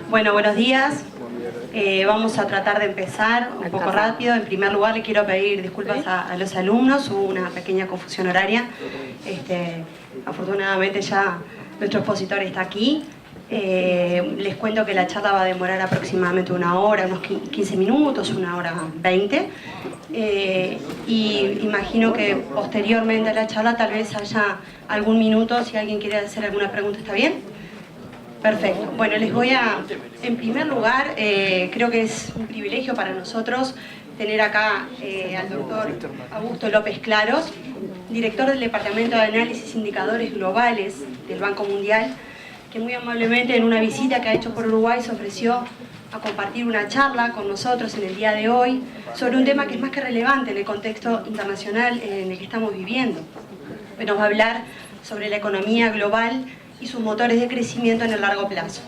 Bueno, buenos días. Vamos a tratar de empezar un poco rápido. En primer lugar, le quiero pedir disculpas a los alumnos. Hubo una pequeña confusión horaria. Afortunadamente ya nuestro expositor está aquí. Les cuento que la charla va a demorar aproximadamente una hora, unos 15 minutos, una hora 20. Y imagino que posteriormente a la charla tal vez haya algún minuto, si alguien quiere hacer alguna pregunta, ¿está bien? Perfecto. Bueno, les voy a... En primer lugar, creo que es un privilegio para nosotros tener acá al doctor Augusto López Claros, director del Departamento de Análisis e Indicadores Globales del Banco Mundial, que muy amablemente en una visita que ha hecho por Uruguay se ofreció a compartir una charla con nosotros en el día de hoy sobre un tema que es más que relevante en el contexto internacional en el que estamos viviendo. Nos va a hablar sobre la economía global y sus motores de crecimiento en el largo plazo.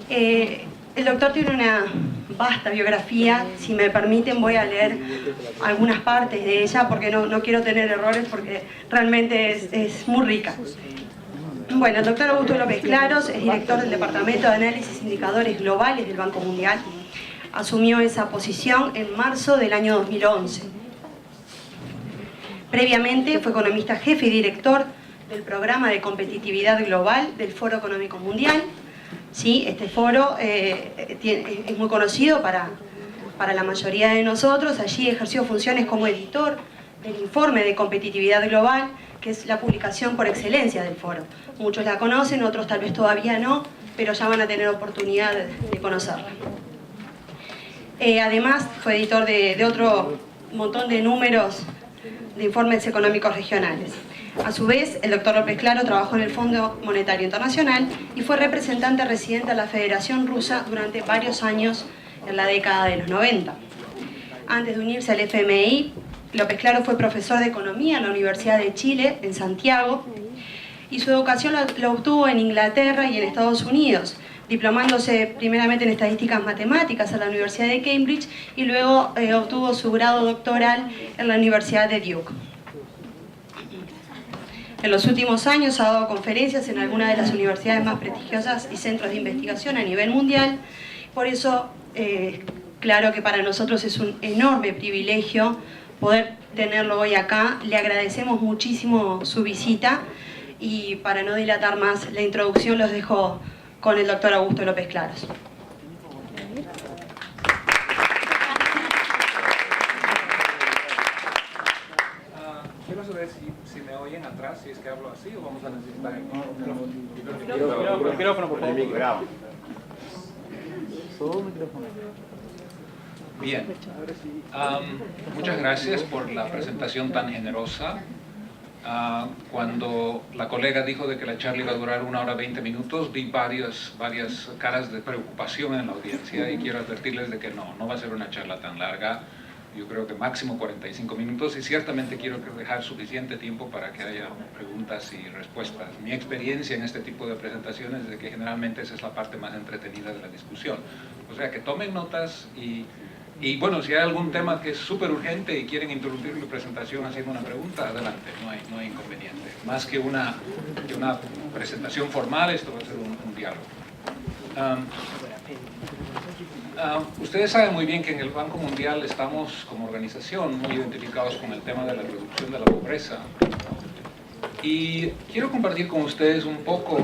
El doctor tiene una vasta biografía. Si me permiten voy a leer algunas partes de ella porque no quiero tener errores porque realmente es muy rica. Bueno, el doctor Augusto López Claros es director del Departamento de Análisis e Indicadores Globales del Banco Mundial. Asumió esa posición en marzo del año 2011. Previamente fue economista jefe y director del Programa de Competitividad Global del Foro Económico Mundial. ¿Sí? Este foro es muy conocido para la mayoría de nosotros. Allí ejerció funciones como editor del Informe de Competitividad Global, que es la publicación por excelencia del foro. Muchos la conocen, otros tal vez todavía no, pero ya van a tener oportunidad de conocerla. Además, fue editor de otro montón de números de informes económicos regionales. A su vez, el doctor López Claros trabajó en el Fondo Monetario Internacional y fue representante residente de la Federación Rusa durante varios años en la década de los 90. Antes de unirse al FMI, López Claros fue profesor de Economía en la Universidad de Chile, en Santiago, y su educación la obtuvo en Inglaterra y en Estados Unidos, diplomándose primeramente en Estadísticas Matemáticas en la Universidad de Cambridge y luego obtuvo su grado doctoral en la Universidad de Duke. En los últimos años ha dado conferencias en algunas de las universidades más prestigiosas y centros de investigación a nivel mundial. Por eso, claro que para nosotros es un enorme privilegio poder tenerlo hoy acá. Le agradecemos muchísimo su visita y para no dilatar más la introducción los dejo con el doctor Augusto López Claros. Quiero saber si me oyen atrás, si es que hablo así o vamos a necesitar el micrófono, por favor. Bien, muchas gracias por la presentación tan generosa. Cuando la colega dijo de que la charla iba a durar 1 hora 20 minutos, vi varias caras de preocupación en la audiencia y quiero advertirles de que no va a ser una charla tan larga. Yo creo que máximo 45 minutos y ciertamente quiero dejar suficiente tiempo para que haya preguntas y respuestas. Mi experiencia en este tipo de presentaciones es de que generalmente esa es la parte más entretenida de la discusión. O sea que tomen notas y bueno, si hay algún tema que es súper urgente y quieren interrumpir mi presentación haciendo una pregunta, adelante, no hay inconveniente. Más que una presentación formal, esto va a ser un diálogo. Ustedes saben muy bien que en el Banco Mundial estamos como organización muy identificados con el tema de la reducción de la pobreza y quiero compartir con ustedes un poco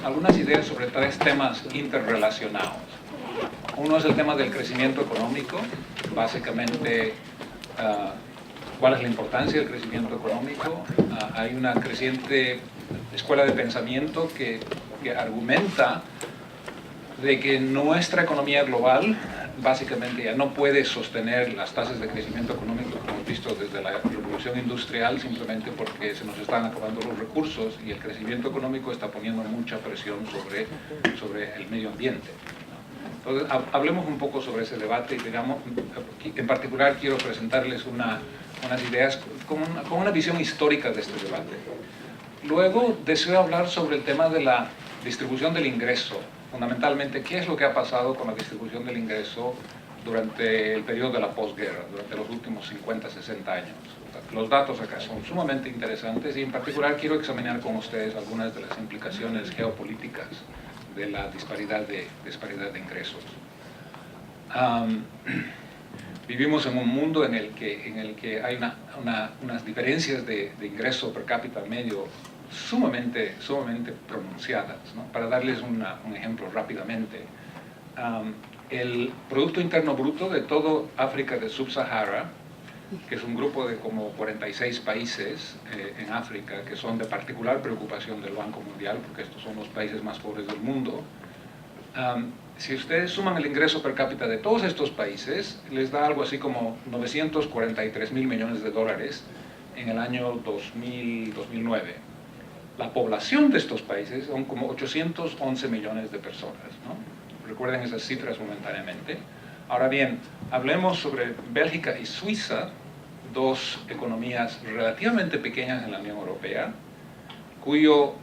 algunas ideas sobre 3 temas interrelacionados. Uno es el tema del crecimiento económico, básicamente cuál es la importancia del crecimiento económico. Hay una creciente escuela de pensamiento que argumenta de que nuestra economía global básicamente ya no puede sostener las tasas de crecimiento económico que hemos visto desde la revolución industrial simplemente porque se nos están acabando los recursos y el crecimiento económico está poniendo mucha presión sobre el medio ambiente. Entonces, hablemos un poco sobre ese debate y digamos, en particular quiero presentarles unas ideas con una visión histórica de este debate. Luego deseo hablar sobre el tema de la distribución del ingreso. Fundamentalmente, ¿qué es lo que ha pasado con la distribución del ingreso durante el periodo de la posguerra, durante los últimos 50, 60 años? Los datos acá son sumamente interesantes y en particular quiero examinar con ustedes algunas de las implicaciones geopolíticas de la disparidad de ingresos. Vivimos en un mundo en el que hay unas diferencias de ingreso per cápita medio sumamente pronunciadas, ¿no? Para darles un ejemplo rápidamente, el Producto Interno Bruto de todo África de Sub-Sahara, que es un grupo de como 46 países en África, que son de particular preocupación del Banco Mundial, porque estos son los países más pobres del mundo. Si ustedes suman el ingreso per cápita de todos estos países, les da algo así como 943.000 millones de dólares en el año 2009. La población de estos países son como 811 millones de personas, ¿no? Recuerden esas cifras momentáneamente. Ahora bien, hablemos sobre Bélgica y Suiza, dos economías relativamente pequeñas en la Unión Europea, cuyo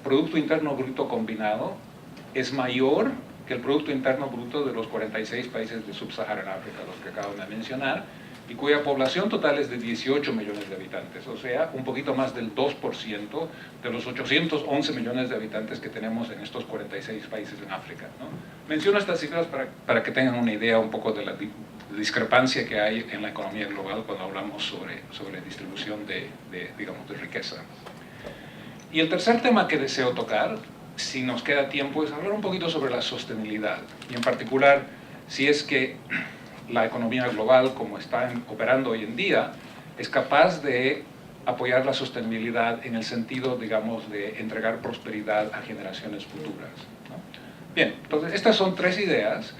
Producto Interno Bruto combinado es mayor que el Producto Interno Bruto de los 46 países de Sub-Saharan África, los que acabo de mencionar, y cuya población total es de 18 millones de habitantes, o sea, un poquito más del 2% de los 811 millones de habitantes que tenemos en estos 46 países en África, ¿no? Menciono estas cifras para que tengan una idea un poco de la discrepancia que hay en la economía global cuando hablamos sobre distribución digamos, de riqueza. Y el tercer tema que deseo tocar, si nos queda tiempo, es hablar un poquito sobre la sostenibilidad, y en particular si es que la economía global, como está operando hoy en día, es capaz de apoyar la sostenibilidad en el sentido, digamos, de entregar prosperidad a generaciones futuras, ¿no? Bien, entonces estas son tres ideas.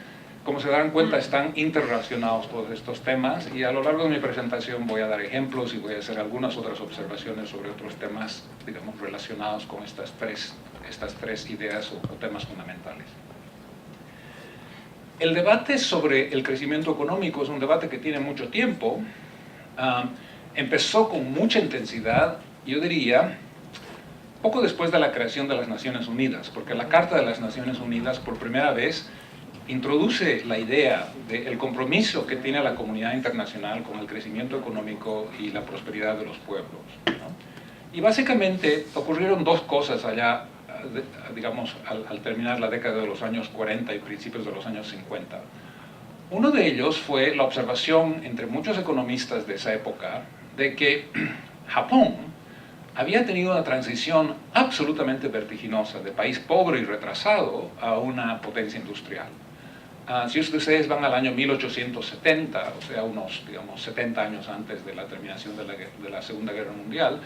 Como se darán cuenta, están interrelacionados todos estos temas, y a lo largo de mi presentación voy a dar ejemplos y voy a hacer algunas otras observaciones sobre otros temas, digamos, relacionados con estas tres ideas o temas fundamentales. El debate sobre el crecimiento económico es un debate que tiene mucho tiempo. Empezó con mucha intensidad, yo diría, poco después de la creación de las Naciones Unidas, porque la Carta de las Naciones Unidas por primera vez introduce la idea del compromiso que tiene la comunidad internacional con el crecimiento económico y la prosperidad de los pueblos, ¿no? Y básicamente ocurrieron dos cosas allá, digamos, al terminar la década de los años 40 y principios de los años 50. Uno de ellos fue la observación entre muchos economistas de esa época de que Japón había tenido una transición absolutamente vertiginosa de país pobre y retrasado a una potencia industrial. Si ustedes van al año 1870, o sea, unos, digamos, 70 años antes de la terminación de la Segunda Guerra Mundial,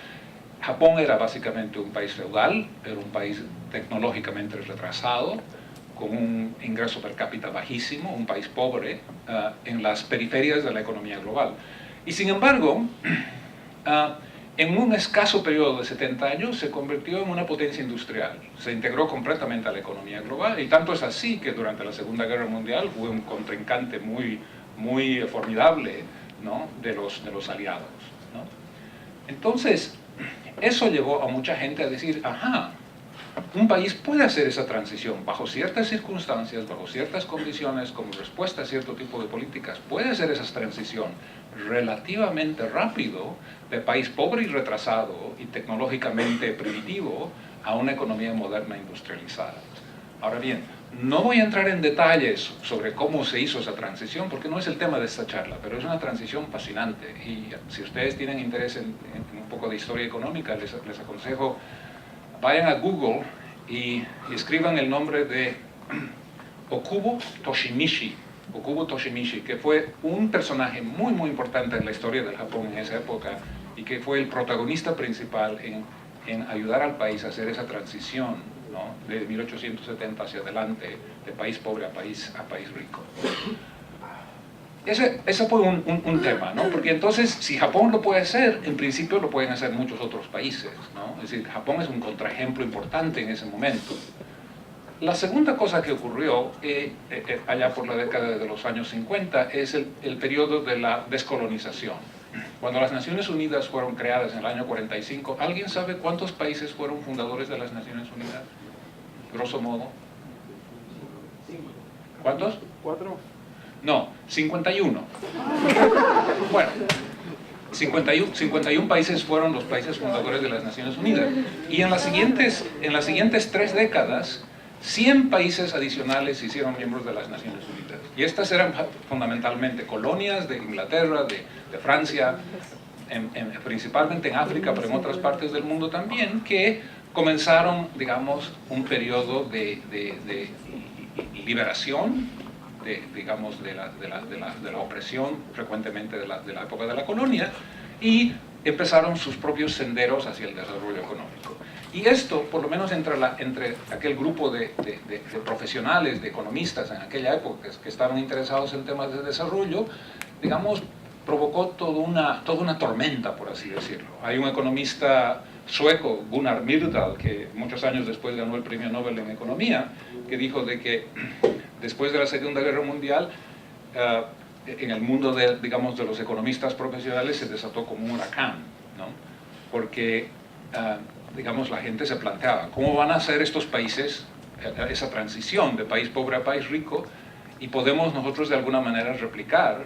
Japón era básicamente un país feudal, era un país tecnológicamente retrasado, con un ingreso per cápita bajísimo, un país pobre, en las periferias de la economía global. Y sin embargo, en un escaso periodo de 70 años se convirtió en una potencia industrial, se integró completamente a la economía global, y tanto es así que durante la Segunda Guerra Mundial fue un contrincante muy formidable, ¿no?, de los aliados, ¿no? Entonces, eso llevó a mucha gente a decir, ajá, un país puede hacer esa transición bajo ciertas circunstancias, bajo ciertas condiciones, como respuesta a cierto tipo de políticas, puede hacer esa transición relativamente rápido de país pobre y retrasado y tecnológicamente primitivo a una economía moderna industrializada. Ahora bien, no voy a entrar en detalles sobre cómo se hizo esa transición, porque no es el tema de esta charla, pero es una transición fascinante, y si ustedes tienen interés en un poco de historia económica, les aconsejo, vayan a Google y escriban el nombre de Okubo Toshimichi, que fue un personaje muy importante en la historia del Japón en esa época, y que fue el protagonista principal en ayudar al país a hacer esa transición, ¿no?, de 1870 hacia adelante, de país pobre a país rico. Ese fue un tema, ¿no? Porque entonces, si Japón lo puede hacer, en principio lo pueden hacer muchos otros países, ¿no? Es decir, Japón es un contraejemplo importante en ese momento. La segunda cosa que ocurrió allá por la década de los años 50 es el periodo de la descolonización. Cuando las Naciones Unidas fueron creadas en el año 45, ¿alguien sabe cuántos países fueron fundadores de las Naciones Unidas? Grosso modo. ¿Cuántos? 4. No, 51. Bueno, 51 países fueron los países fundadores de las Naciones Unidas. Y en las siguientes 3 décadas, 100 países adicionales se hicieron miembros de las Naciones Unidas. Y estas eran fundamentalmente colonias de Inglaterra, de Francia, principalmente en África, pero en otras partes del mundo también, que comenzaron, digamos, un periodo de liberación, digamos, de la opresión, frecuentemente de la época de la colonia, y empezaron sus propios senderos hacia el desarrollo económico. Y esto, por lo menos entre aquel grupo de profesionales, de economistas en aquella época que estaban interesados en temas de desarrollo, digamos, provocó toda una tormenta, por así decirlo. Hay un economista sueco, Gunnar Myrdal, que muchos años después ganó el premio Nobel en Economía, que dijo de que después de la Segunda Guerra Mundial, en el mundo digamos, de los economistas profesionales se desató como un huracán, ¿no? Porque, digamos, la gente se planteaba, ¿cómo van a hacer estos países esa transición de país pobre a país rico? Y podemos nosotros de alguna manera replicar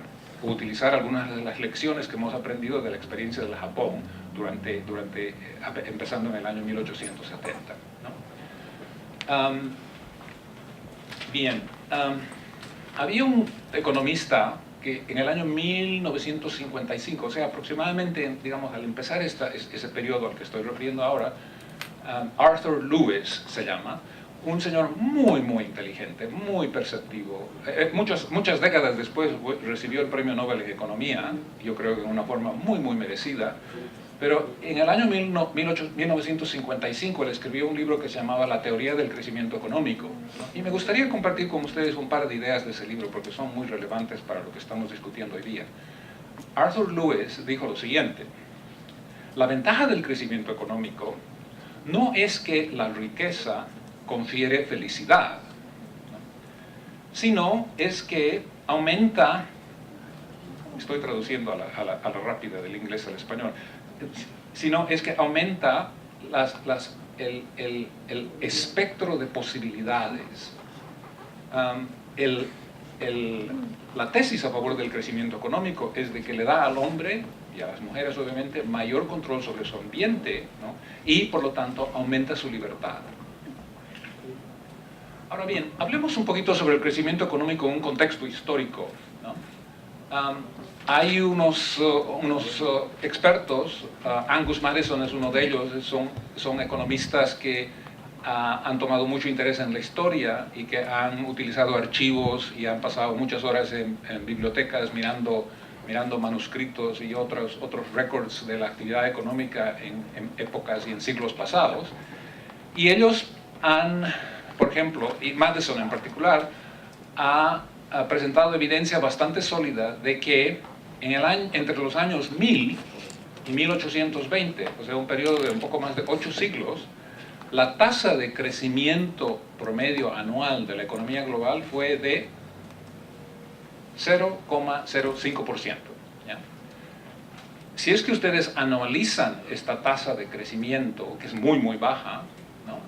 o utilizar algunas de las lecciones que hemos aprendido de la experiencia del Japón empezando en el año 1870, ¿no? Había un economista que en el año 1955, o sea, aproximadamente, digamos, al empezar ese periodo al que estoy refiriendo ahora, Arthur Lewis se llama, un señor muy, muy inteligente, muy perceptivo. Muchas décadas después recibió el premio Nobel en Economía, yo creo que de una forma muy, muy merecida, pero en el año 1955 él escribió un libro que se llamaba La teoría del crecimiento económico. Y me gustaría compartir con ustedes un par de ideas de ese libro, porque son muy relevantes para lo que estamos discutiendo hoy día. Arthur Lewis dijo lo siguiente: la ventaja del crecimiento económico no es que la riqueza confiere felicidad, ¿no?, sino es que aumenta, estoy traduciendo a la rápida del inglés al español, sino es que aumenta el espectro de posibilidades. La tesis a favor del crecimiento económico es de que le da al hombre y a las mujeres obviamente mayor control sobre su ambiente, ¿no?, y por lo tanto aumenta su libertad. Ahora bien, hablemos un poquito sobre el crecimiento económico en un contexto histórico, ¿no? Hay unos expertos, Angus Maddison es uno de ellos, son economistas que han tomado mucho interés en la historia y que han utilizado archivos y han pasado muchas horas en bibliotecas mirando manuscritos y otros récords de la actividad económica en épocas y en siglos pasados. Y ellos han, por ejemplo, y Maddison en particular, ha presentado evidencia bastante sólida de que entre los años 1000 y 1820, o sea, un periodo de un poco más de 8 siglos, la tasa de crecimiento promedio anual de la economía global fue de 0,05%. ¿Ya? Si es que ustedes analizan esta tasa de crecimiento, que es muy, muy baja, ¿no?,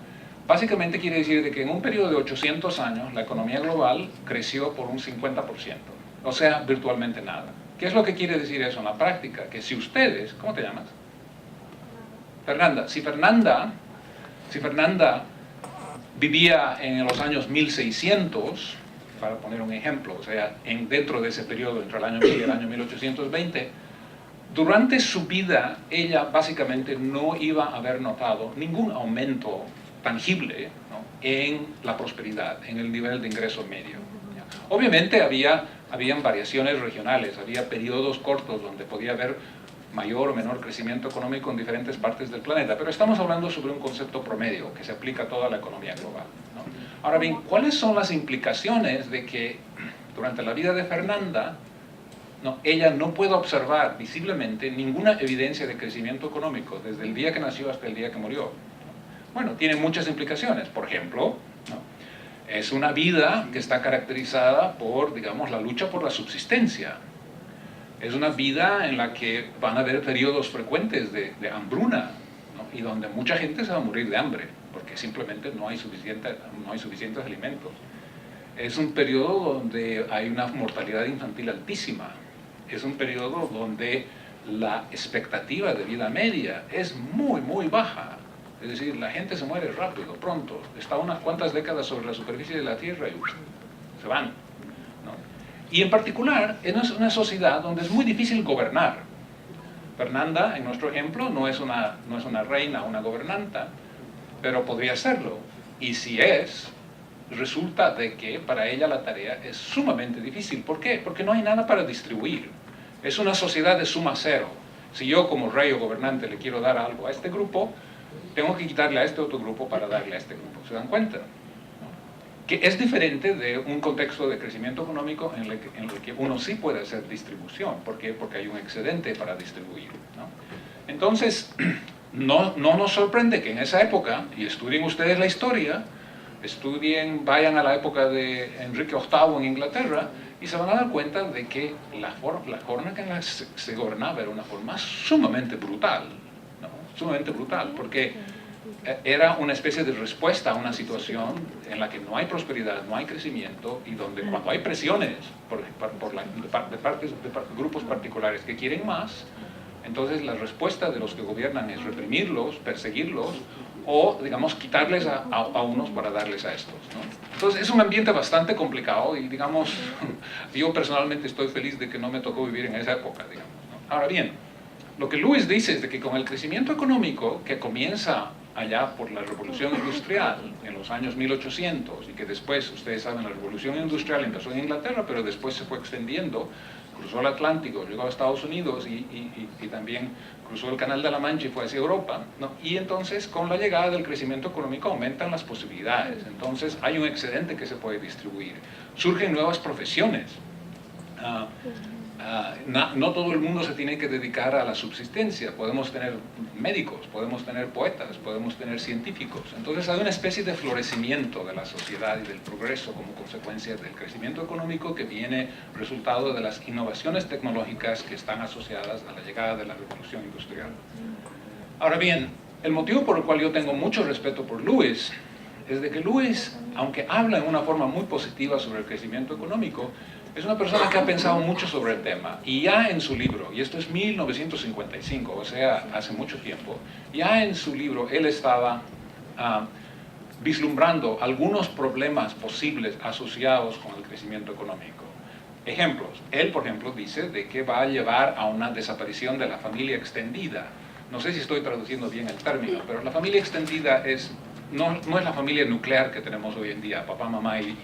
básicamente quiere decir de que en un periodo de 800 años la economía global creció por un 50%, o sea, virtualmente nada. ¿Qué es lo que quiere decir eso en la práctica? Que si ustedes, ¿cómo te llamas? Fernanda. Si Fernanda vivía en los años 1600, para poner un ejemplo, o sea, dentro de ese periodo entre el año 1000 y el año 1820, durante su vida ella básicamente no iba a haber notado ningún aumento tangible, ¿no?, en la prosperidad, en el nivel de ingreso medio. ¿Ya? Obviamente habían variaciones regionales, había periodos cortos donde podía haber mayor o menor crecimiento económico en diferentes partes del planeta, pero estamos hablando sobre un concepto promedio que se aplica a toda la economía global, ¿no? Ahora bien, ¿cuáles son las implicaciones de que durante la vida de Fernanda ella no puede observar visiblemente ninguna evidencia de crecimiento económico desde el día que nació hasta el día que murió? Bueno, tiene muchas implicaciones. Por ejemplo, ¿no?, es una vida que está caracterizada por, digamos, la lucha por la subsistencia. Es una vida en la que van a haber periodos frecuentes de hambruna, ¿no?, y donde mucha gente se va a morir de hambre, porque simplemente no hay suficientes alimentos. Es un periodo donde hay una mortalidad infantil altísima. Es un periodo donde la expectativa de vida media es muy, muy baja. Es decir, la gente se muere rápido, pronto, está unas cuantas décadas sobre la superficie de la Tierra y se van, ¿no? Y en particular, es una sociedad donde es muy difícil gobernar. Fernanda, en nuestro ejemplo, no es una reina, una gobernanta, pero podría serlo. Y si es, resulta de que para ella la tarea es sumamente difícil. ¿Por qué? Porque no hay nada para distribuir. Es una sociedad de suma cero. Si yo como rey o gobernante le quiero dar algo a este grupo, tengo que quitarle a este otro grupo para darle a este grupo. ¿Se dan cuenta? Que es diferente de un contexto de crecimiento económico en el que uno sí puede hacer distribución. ¿Por qué? Porque hay un excedente para distribuir, ¿no? Entonces, no nos sorprende que en esa época, y estudien ustedes la historia, vayan a la época de Enrique VIII en Inglaterra, y se van a dar cuenta de que la forma en que se gobernaba era una forma sumamente brutal, ¿no? Sumamente brutal, porque era una especie de respuesta a una situación en la que no hay prosperidad, no hay crecimiento, y donde cuando hay presiones de grupos particulares que quieren más, entonces la respuesta de los que gobiernan es reprimirlos, perseguirlos, o, digamos, quitarles a unos para darles a estos, ¿no? Entonces es un ambiente bastante complicado y, digamos, yo personalmente estoy feliz de que no me tocó vivir en esa época, digamos, ¿no? Ahora bien, lo que Lewis dice es de que con el crecimiento económico que comienza allá por la revolución industrial en los años 1800, y que después, ustedes saben, la revolución industrial empezó en Inglaterra, pero después se fue extendiendo, cruzó el Atlántico, llegó a Estados Unidos y también cruzó el Canal de la Mancha y fue hacia Europa, ¿no? Y entonces con la llegada del crecimiento económico aumentan las posibilidades, entonces hay un excedente que se puede distribuir, surgen nuevas profesiones. No todo el mundo se tiene que dedicar a la subsistencia, podemos tener médicos, podemos tener poetas, podemos tener científicos, entonces hay una especie de florecimiento de la sociedad y del progreso como consecuencia del crecimiento económico que viene resultado de las innovaciones tecnológicas que están asociadas a la llegada de la revolución industrial. Ahora bien, el motivo por el cual yo tengo mucho respeto por Lewis es de que Lewis, aunque habla en una forma muy positiva sobre el crecimiento económico, es una persona que ha pensado mucho sobre el tema, y ya en su libro, y esto es 1955, o sea, hace mucho tiempo, ya en su libro él estaba vislumbrando algunos problemas posibles asociados con el crecimiento económico. Ejemplos, él por ejemplo dice de que va a llevar a una desaparición de la familia extendida. No sé si estoy traduciendo bien el término, pero la familia extendida no es la familia nuclear que tenemos hoy en día, papá, mamá y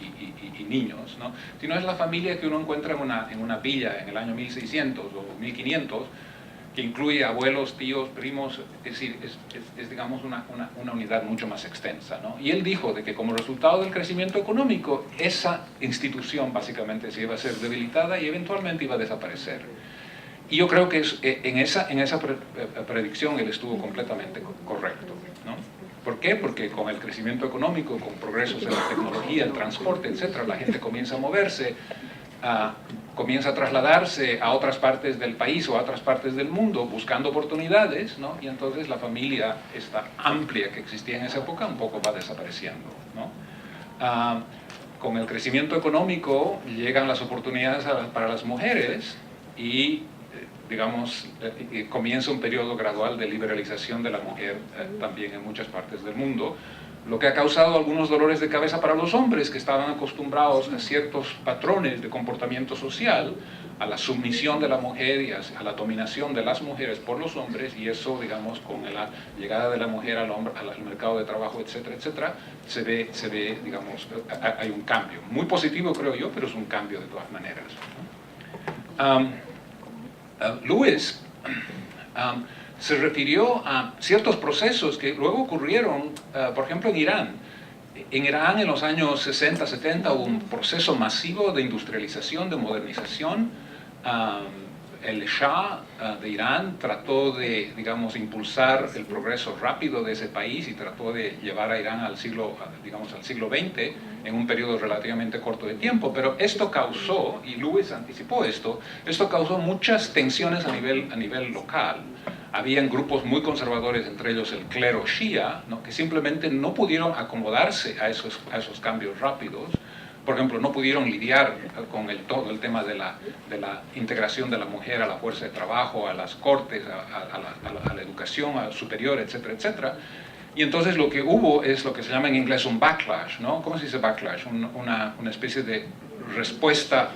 niños, ¿no? Sino es la familia que uno encuentra en una villa en el año 1600 o 1500, que incluye abuelos, tíos, primos, es decir, es digamos una unidad mucho más extensa, ¿no? Y él dijo de que como resultado del crecimiento económico, esa institución básicamente se iba a ser debilitada y eventualmente iba a desaparecer. Y yo creo que en esa predicción él estuvo completamente correcto, ¿no? ¿Por qué? Porque con el crecimiento económico, con progresos en la tecnología, el transporte, etc., la gente comienza a moverse, comienza a trasladarse a otras partes del país o a otras partes del mundo buscando oportunidades, ¿no? Y entonces la familia, esta amplia que existía en esa época, un poco va desapareciendo, ¿no? Con el crecimiento económico llegan las oportunidades para las mujeres y digamos, comienza un periodo gradual de liberalización de la mujer también en muchas partes del mundo, lo que ha causado algunos dolores de cabeza para los hombres que estaban acostumbrados a ciertos patrones de comportamiento social, a la sumisión de la mujer y a la dominación de las mujeres por los hombres, y eso, digamos, con la llegada de la mujer al mercado de trabajo, etcétera, etcétera, se ve, digamos, hay un cambio, muy positivo creo yo, pero es un cambio de todas maneras, ¿no? Lewis se refirió a ciertos procesos que luego ocurrieron, por ejemplo, en Irán. En Irán, en los años 60, 70, hubo un proceso masivo de industrialización, de modernización. El Shah de Irán trató de, digamos, impulsar el progreso rápido de ese país y trató de llevar a Irán al siglo XX en un periodo relativamente corto de tiempo, pero esto causó, y Lewis anticipó esto causó muchas tensiones a nivel local. Habían grupos muy conservadores, entre ellos el clero shia, ¿no?, que simplemente no pudieron acomodarse a esos cambios rápidos. Por ejemplo, no pudieron lidiar con todo el tema de la integración de la mujer a la fuerza de trabajo, a las cortes, a la educación superior, etcétera, etcétera. Y entonces lo que hubo es lo que se llama en inglés un backlash, ¿no? ¿Cómo se dice backlash? Una especie de respuesta,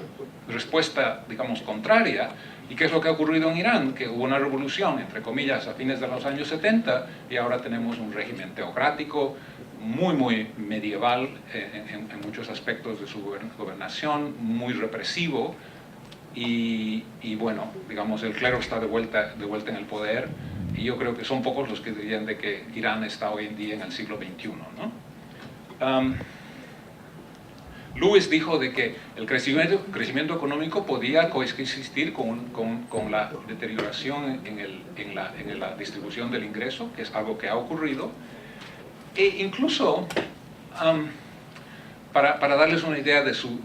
digamos, contraria. ¿Y qué es lo que ha ocurrido en Irán? Que hubo una revolución, entre comillas, a fines de los años 70 y ahora tenemos un régimen teocrático muy medieval en muchos aspectos de su gobernación, muy represivo y bueno, digamos, el clero está de vuelta en el poder y yo creo que son pocos los que dirían de que Irán está hoy en día en el siglo XXI, ¿no? Lewis dijo de que el crecimiento económico podía coexistir con la deterioración en la distribución del ingreso, que es algo que ha ocurrido, e incluso, para darles una idea de su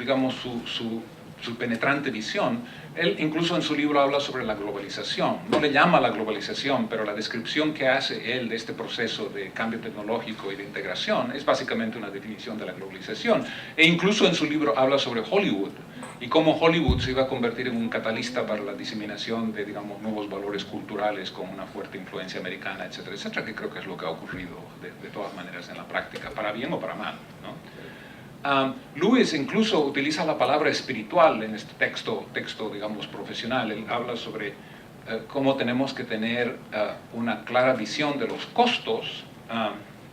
penetrante visión, él incluso en su libro habla sobre la globalización. No le llama la globalización, pero la descripción que hace él de este proceso de cambio tecnológico y de integración es básicamente una definición de la globalización. E incluso en su libro habla sobre Hollywood y cómo Hollywood se iba a convertir en un catalista para la diseminación de, digamos, nuevos valores culturales con una fuerte influencia americana, etcétera, etcétera, que creo que es lo que ha ocurrido de todas maneras en la práctica, para bien o para mal, ¿no? Lewis incluso utiliza la palabra espiritual en este texto digamos, profesional. Él habla sobre cómo tenemos que tener una clara visión de los costos,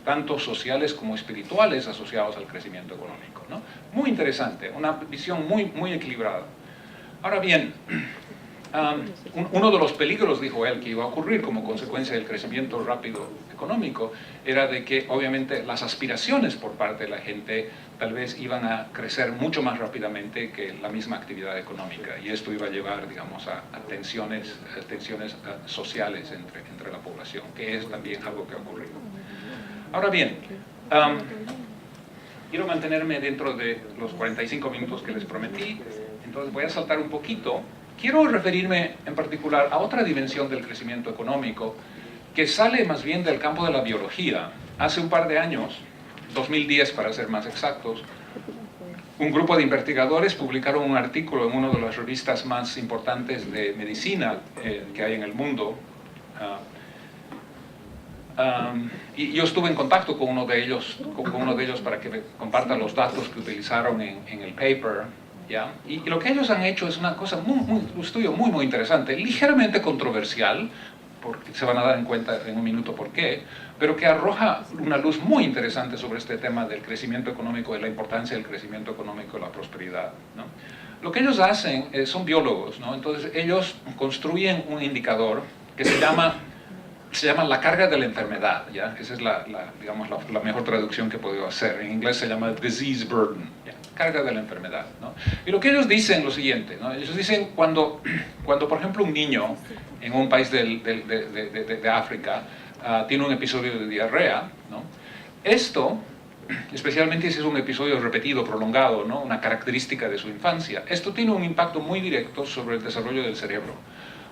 tanto sociales como espirituales, asociados al crecimiento económico, ¿no? Muy interesante, una visión muy equilibrada. Ahora bien, uno de los peligros, dijo él, que iba a ocurrir como consecuencia del crecimiento rápido económico era de que obviamente las aspiraciones por parte de la gente tal vez iban a crecer mucho más rápidamente que la misma actividad económica y esto iba a llevar, digamos, a tensiones sociales entre la población, que es también algo que ha ocurrido. Ahora bien, quiero mantenerme dentro de los 45 minutos que les prometí, entonces voy a saltar un poquito. Quiero referirme en particular a otra dimensión del crecimiento económico que sale más bien del campo de la biología. Hace un par de años, 2010 para ser más exactos, un grupo de investigadores publicaron un artículo en una de las revistas más importantes de medicina que hay en el mundo. Y yo estuve en contacto con uno de ellos para que me compartan los datos que utilizaron en el paper. ¿Ya? Y lo que ellos han hecho es una cosa un estudio muy interesante, ligeramente controversial, porque se van a dar en cuenta en un minuto por qué, pero que arroja una luz muy interesante sobre este tema del crecimiento económico y la importancia del crecimiento económico y la prosperidad, ¿no? Lo que ellos hacen, son biólogos, ¿no? Entonces ellos construyen un indicador que se llama la carga de la enfermedad, ¿ya? Esa es digamos, la mejor traducción que he podido hacer. En inglés se llama disease burden, ¿ya? Carga de la enfermedad, ¿no? Y lo que ellos dicen es lo siguiente, ¿no? Ellos dicen cuando por ejemplo un niño en un país de África tiene un episodio de diarrea, ¿no? Esto, especialmente si es un episodio repetido, prolongado, ¿no? Una característica de su infancia, esto tiene un impacto muy directo sobre el desarrollo del cerebro.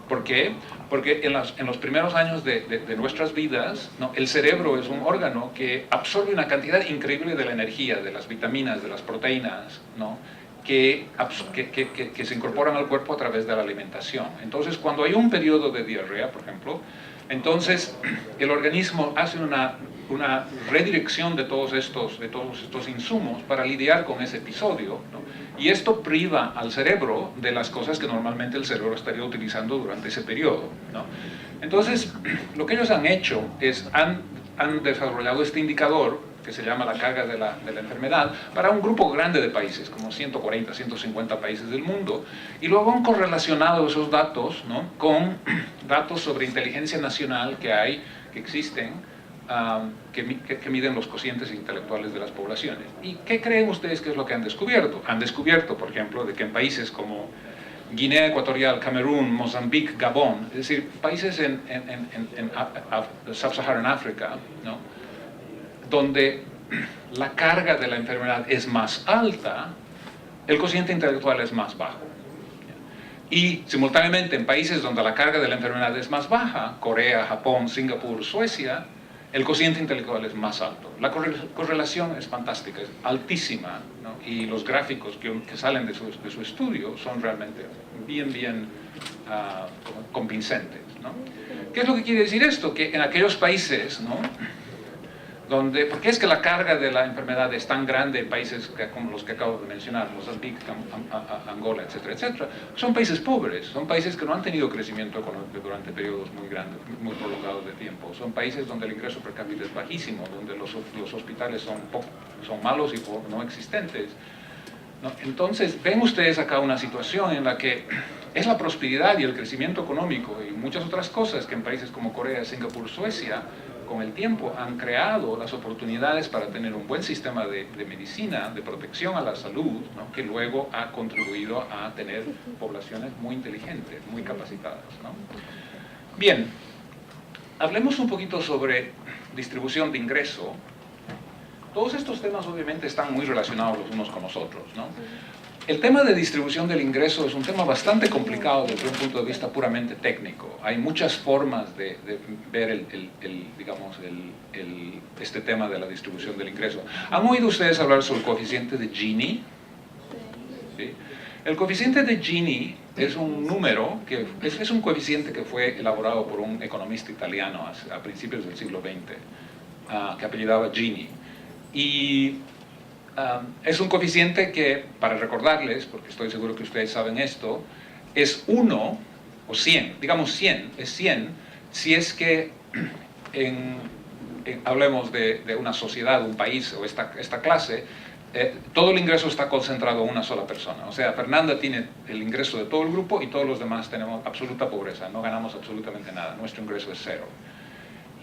¿Por qué? Porque en los primeros años de nuestras vidas, ¿no? El cerebro es un órgano que absorbe una cantidad increíble de la energía, de las vitaminas, de las proteínas, ¿no? que se incorporan al cuerpo a través de la alimentación. Entonces, cuando hay un periodo de diarrea, por ejemplo, entonces el organismo hace una redirección de todos estos insumos para lidiar con ese episodio, ¿no? Y esto priva al cerebro de las cosas que normalmente el cerebro estaría utilizando durante ese periodo, ¿no? Entonces, lo que ellos han hecho es, han desarrollado este indicador que se llama la carga de la enfermedad para un grupo grande de países, como 140, 150 países del mundo, y luego han correlacionado esos datos, ¿no? Con datos sobre inteligencia nacional que existen, que miden los cocientes intelectuales de las poblaciones. ¿Y qué creen ustedes que es lo que han descubierto? Han descubierto, por ejemplo, de que en países como Guinea Ecuatorial, Camerún, Mozambique, Gabón, es decir, países en Sub-Saharan África, ¿no? Donde la carga de la enfermedad es más alta, el cociente intelectual es más bajo. Y simultáneamente en países donde la carga de la enfermedad es más baja, Corea, Japón, Singapur, Suecia, el cociente intelectual es más alto. La correlación es fantástica, es altísima, ¿no? Y los gráficos que salen de su estudio son realmente bien convincentes, ¿no? ¿Qué es lo que quiere decir esto? Que en aquellos países, ¿no? porque es que la carga de la enfermedad es tan grande en países como los que acabo de mencionar, Mozambique, Angola, etcétera, etcétera. Son países pobres, son países que no han tenido crecimiento económico durante periodos muy grandes, muy prolongados de tiempo. Son países donde el ingreso per cápita es bajísimo, donde los hospitales son malos y no existentes, ¿no? Entonces, ven ustedes acá una situación en la que es la prosperidad y el crecimiento económico y muchas otras cosas que en países como Corea, Singapur, Suecia, con el tiempo han creado las oportunidades para tener un buen sistema de medicina, de protección a la salud, ¿no? Que luego ha contribuido a tener poblaciones muy inteligentes, muy capacitadas, ¿no? Bien, hablemos un poquito sobre distribución de ingreso. Todos estos temas obviamente están muy relacionados los unos con los otros, ¿no? El tema de distribución del ingreso es un tema bastante complicado desde un punto de vista puramente técnico. Hay muchas formas de ver este tema de la distribución del ingreso. ¿Han oído ustedes hablar sobre el coeficiente de Gini? ¿Sí? El coeficiente de Gini es un número, es un coeficiente que fue elaborado por un economista italiano a principios del siglo XX, que apellidaba Gini. Y es un coeficiente que, para recordarles, porque estoy seguro que ustedes saben esto, es 1 o 100, digamos 100, es 100 si es que hablemos de una sociedad, un país o esta clase, todo el ingreso está concentrado en una sola persona. O sea, Fernanda tiene el ingreso de todo el grupo y todos los demás tenemos absoluta pobreza, no ganamos absolutamente nada, nuestro ingreso es 0.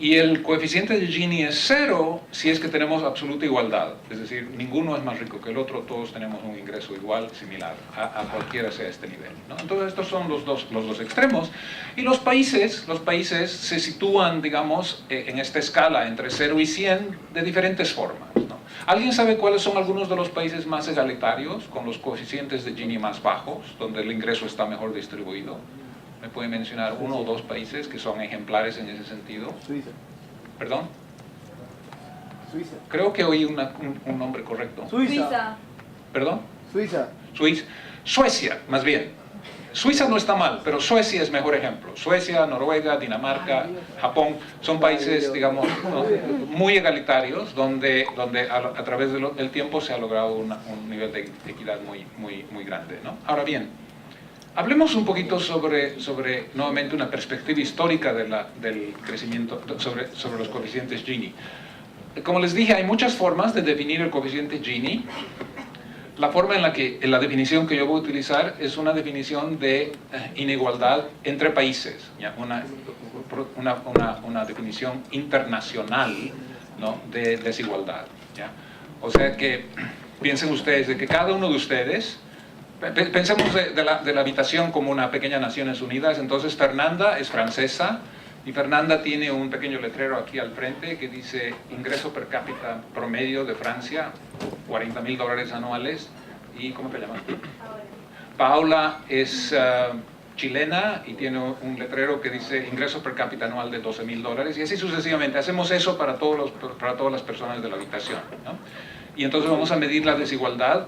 Y el coeficiente de Gini es 0 si es que tenemos absoluta igualdad, es decir, ninguno es más rico que el otro, todos tenemos un ingreso igual, similar, a cualquiera sea este nivel, ¿no? Entonces estos son los dos extremos, y los países se sitúan, digamos, en esta escala entre 0 y 100 de diferentes formas, ¿no? ¿Alguien sabe cuáles son algunos de los países más egalitarios, con los coeficientes de Gini más bajos, donde el ingreso está mejor distribuido? ¿Me puede mencionar 1 o 2 países que son ejemplares en ese sentido? Suiza. ¿Perdón? Suiza. Creo que oí un nombre correcto. Suiza. ¿Perdón? Suiza. Suecia, más bien. Suiza no está mal, pero Suecia es mejor ejemplo. Suecia, Noruega, Dinamarca, Japón, son países, digamos, ¿no?, muy egalitarios, donde a través del tiempo se ha logrado un nivel de equidad muy grande, ¿no? Ahora bien, hablemos un poquito sobre nuevamente una perspectiva histórica del crecimiento, sobre los coeficientes Gini. Como les dije, hay muchas formas de definir el coeficiente Gini. La forma en la definición que yo voy a utilizar es una definición de inigualdad entre países, ¿ya? Una definición internacional, ¿no?, de desigualdad, ¿ya? O sea que piensen ustedes de que cada uno de ustedes, pensemos de la habitación como una pequeña Naciones Unidas. Entonces Fernanda es francesa y Fernanda tiene un pequeño letrero aquí al frente que dice ingreso per cápita promedio de Francia, $40,000 anuales. ¿Y cómo te llamas? Paula es chilena y tiene un letrero que dice ingreso per cápita anual de $12,000, y así sucesivamente. Hacemos eso para todas las personas de la habitación, ¿no? Y entonces vamos a medir la desigualdad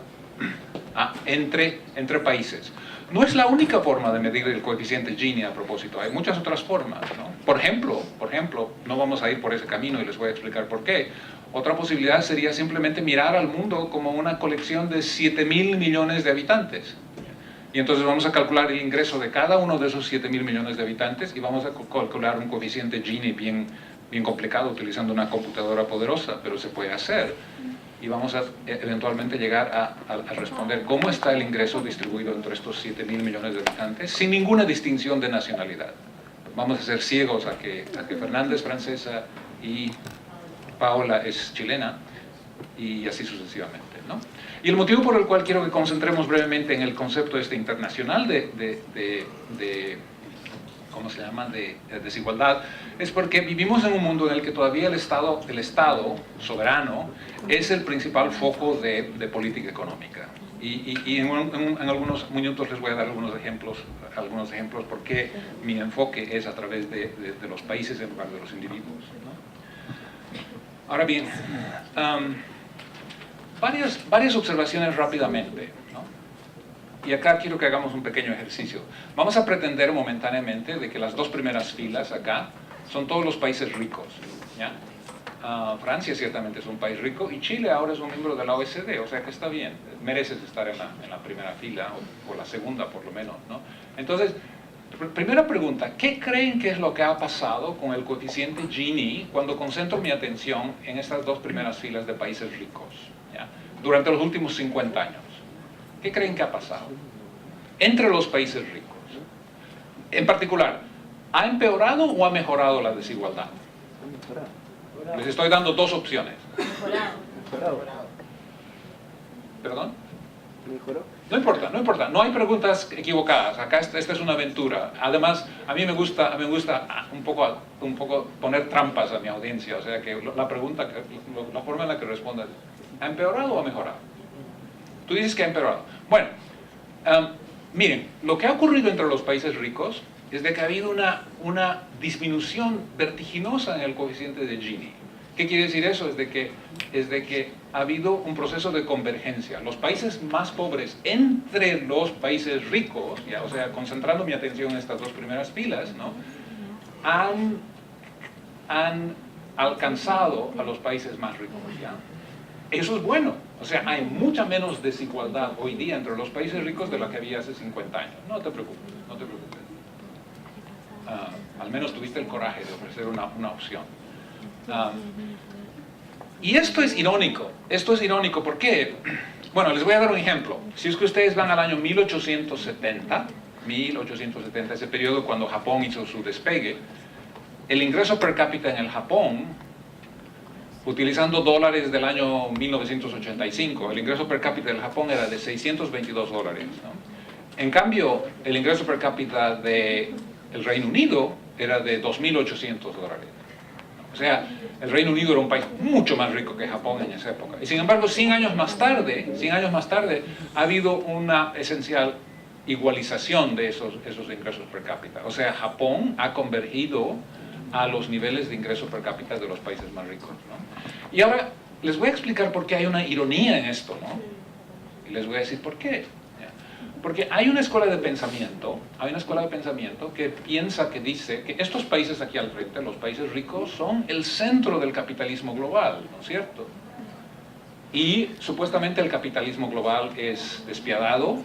entre países. No es la única forma de medir el coeficiente Gini, a propósito, hay muchas otras formas, ¿no? Por ejemplo, no vamos a ir por ese camino y les voy a explicar por qué. Otra posibilidad sería simplemente mirar al mundo como una colección de 7.000 millones de habitantes. Y entonces vamos a calcular el ingreso de cada uno de esos 7.000 millones de habitantes y vamos a calcular un coeficiente Gini bien complicado utilizando una computadora poderosa, pero se puede hacer. Y vamos a eventualmente llegar a responder cómo está el ingreso distribuido entre estos 7.000 millones de habitantes sin ninguna distinción de nacionalidad. Vamos a ser ciegos a que Fernanda es francesa y Paola es chilena y así sucesivamente, ¿no? Y el motivo por el cual quiero que concentremos brevemente en el concepto internacional ¿cómo se llama?, de desigualdad, es porque vivimos en un mundo en el que todavía el Estado soberano es el principal foco de política económica. Y en algunos minutos les voy a dar algunos ejemplos por qué mi enfoque es a través de los países en lugar de los individuos, ¿no? Ahora bien, varias observaciones rápidamente, ¿no? Y acá quiero que hagamos un pequeño ejercicio. Vamos a pretender momentáneamente de que las dos primeras filas acá son todos los países ricos, ¿ya? Francia ciertamente es un país rico y Chile ahora es un miembro de la OECD, o sea que está bien, mereces estar en la primera fila o la segunda por lo menos, ¿no? Entonces, primera pregunta, ¿qué creen que es lo que ha pasado con el coeficiente Gini cuando concentro mi atención en estas dos primeras filas de países ricos, ¿ya? Durante los últimos 50 años? ¿Qué creen que ha pasado entre los países ricos? En particular, ¿ha empeorado o ha mejorado la desigualdad? Les estoy dando dos opciones. Mejorado. ¿Perdón? ¿Mejoró? No importa, no importa. No hay preguntas equivocadas. Acá esta es una aventura. Además, a mí me gusta un poco poner trampas a mi audiencia. O sea que la pregunta, la forma en la que respondas, ¿ha empeorado o ha mejorado? Tú dices que ha empeorado. Bueno, miren, lo que ha ocurrido entre los países ricos es de que ha habido una disminución vertiginosa en el coeficiente de Gini. ¿Qué quiere decir eso? Es de que ha habido un proceso de convergencia. Los países más pobres entre los países ricos, ya, o sea, concentrando mi atención en estas dos primeras filas, ¿no?, han alcanzado a los países más ricos, ¿ya? Eso es bueno. O sea, hay mucha menos desigualdad hoy día entre los países ricos de la que había hace 50 años. No te preocupes, no te preocupes. Al menos tuviste el coraje de ofrecer una opción. Y esto es irónico. ¿Por qué? Bueno, les voy a dar un ejemplo. Si es que ustedes van al año 1870, ese periodo cuando Japón hizo su despegue, el ingreso per cápita en el Japón, utilizando dólares del año 1985, el ingreso per cápita del Japón era de 622 dólares, ¿no? En cambio, el ingreso per cápita del Reino Unido era de 2.800 dólares. O sea, el Reino Unido era un país mucho más rico que Japón en esa época. Y sin embargo, 100 años más tarde, ha habido una esencial igualización de esos ingresos per cápita. O sea, Japón ha convergido a los niveles de ingreso per cápita de los países más ricos, ¿no? Y ahora les voy a explicar por qué hay una ironía en esto, ¿no? Y les voy a decir por qué. Porque hay una escuela de pensamiento que piensa, que dice que estos países aquí al frente, los países ricos, son el centro del capitalismo global, ¿no es cierto? Y supuestamente el capitalismo global es despiadado,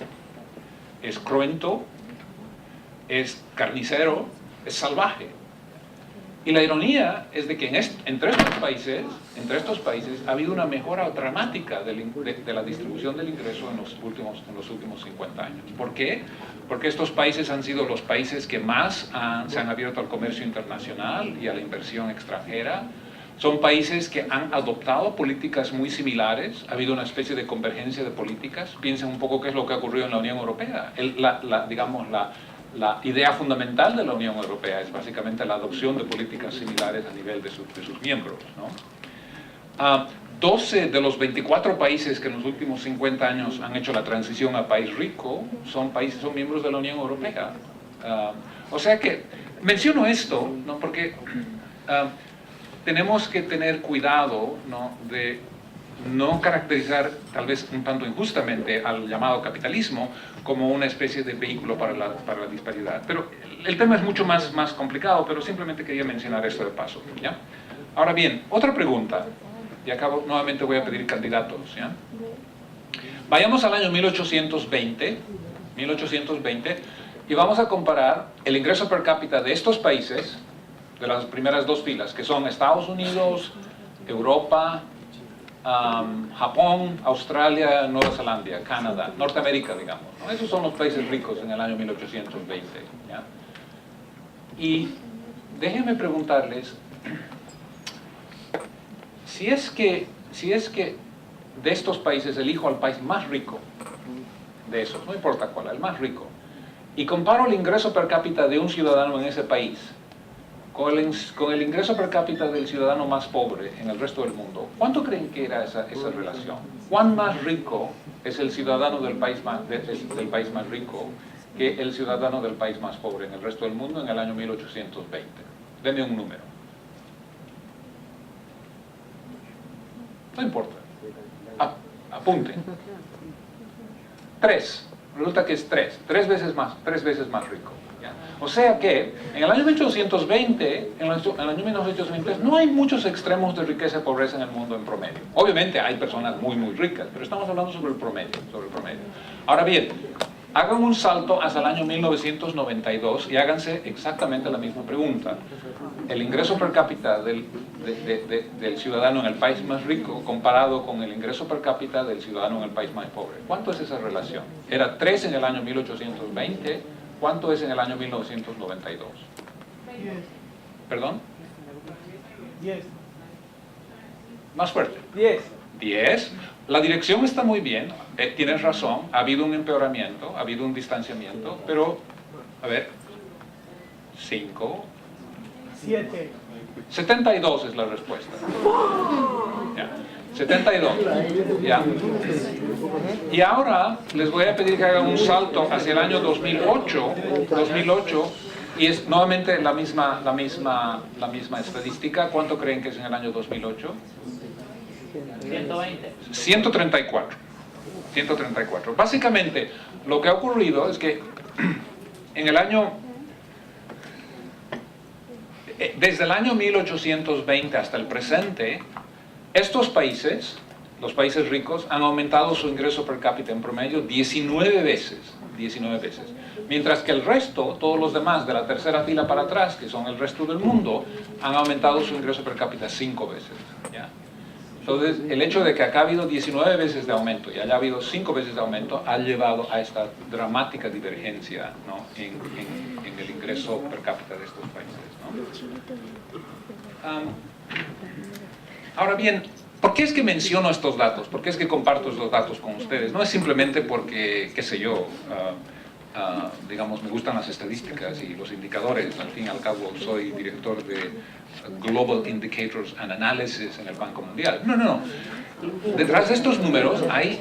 es cruento, es carnicero, es salvaje. Y la ironía es de que entre estos países ha habido una mejora dramática de la distribución del ingreso en los últimos 50 años. ¿Por qué? Porque estos países han sido los países que más se han abierto al comercio internacional y a la inversión extranjera. Son países que han adoptado políticas muy similares. Ha habido una especie de convergencia de políticas. Piensen un poco qué es lo que ha ocurrido en la Unión Europea. La idea fundamental de la Unión Europea es básicamente la adopción de políticas similares a nivel de sus miembros, ¿no? 12 de los 24 países que en los últimos 50 años han hecho la transición a país rico son miembros de la Unión Europea. O sea que menciono esto, ¿no?, porque tenemos que tener cuidado, ¿no?, de no caracterizar, tal vez un tanto injustamente, al llamado capitalismo como una especie de vehículo para la disparidad. Pero el tema es mucho más complicado, pero simplemente quería mencionar esto de paso, ¿ya? Ahora bien, otra pregunta, y acabo, nuevamente voy a pedir candidatos, ¿ya? Vayamos al año 1820, y vamos a comparar el ingreso per cápita de estos países, de las primeras dos filas, que son Estados Unidos, Europa, Japón, Australia, Nueva Zelanda, Canadá, Norteamérica, digamos, ¿no? Esos son los países ricos en el año 1820, ¿ya? Y déjenme preguntarles, si es que de estos países elijo al país más rico de esos, no importa cuál, el más rico, y comparo el ingreso per cápita de un ciudadano en ese país con el ingreso per cápita del ciudadano más pobre en el resto del mundo, ¿cuánto creen que era esa relación? ¿Cuán más rico es el ciudadano del país más rico que el ciudadano del país más pobre en el resto del mundo en el año 1820? Denme un número. No importa. Apunten. 3. Resulta que es 3 veces más rico, ¿ya? O sea que en el año 1820, en el año 1920, no hay muchos extremos de riqueza y pobreza en el mundo en promedio. Obviamente hay personas muy ricas, pero estamos hablando sobre el promedio, Ahora bien, hagan un salto hasta el año 1992 y háganse exactamente la misma pregunta. El ingreso per cápita del ciudadano en el país más rico comparado con el ingreso per cápita del ciudadano en el país más pobre. ¿Cuánto es esa relación? Era 3 en el año 1820. ¿Cuánto es en el año 1992? 10. ¿Perdón? 10. Más fuerte. 10. 10. La dirección está muy bien, tienes razón, ha habido un empeoramiento, ha habido un distanciamiento, pero, a ver, 5. 7. 72 es la respuesta. Ya. 72. Ya. Y ahora les voy a pedir que hagan un salto hacia el año 2008, y es nuevamente la misma estadística. ¿Cuánto creen que es en el año 2008? 120. 134. Básicamente, lo que ha ocurrido es que en el año... Desde el año 1820 hasta el presente, estos países, los países ricos, han aumentado su ingreso per cápita en promedio 19 veces. 19 veces. Mientras que el resto, todos los demás de la tercera fila para atrás, que son el resto del mundo, han aumentado su ingreso per cápita 5 veces. ¿Ya? Entonces, el hecho de que acá ha habido 19 veces de aumento y haya habido 5 veces de aumento ha llevado a esta dramática divergencia, ¿no?, en el ingreso per cápita de estos países, ¿no? Ahora bien, ¿por qué es que menciono estos datos? ¿Por qué es que comparto estos datos con ustedes? No es simplemente porque, qué sé yo, digamos, me gustan las estadísticas y los indicadores. Al fin y al cabo, soy director de Global Indicators and Analysis en el Banco Mundial. No. Detrás de estos números hay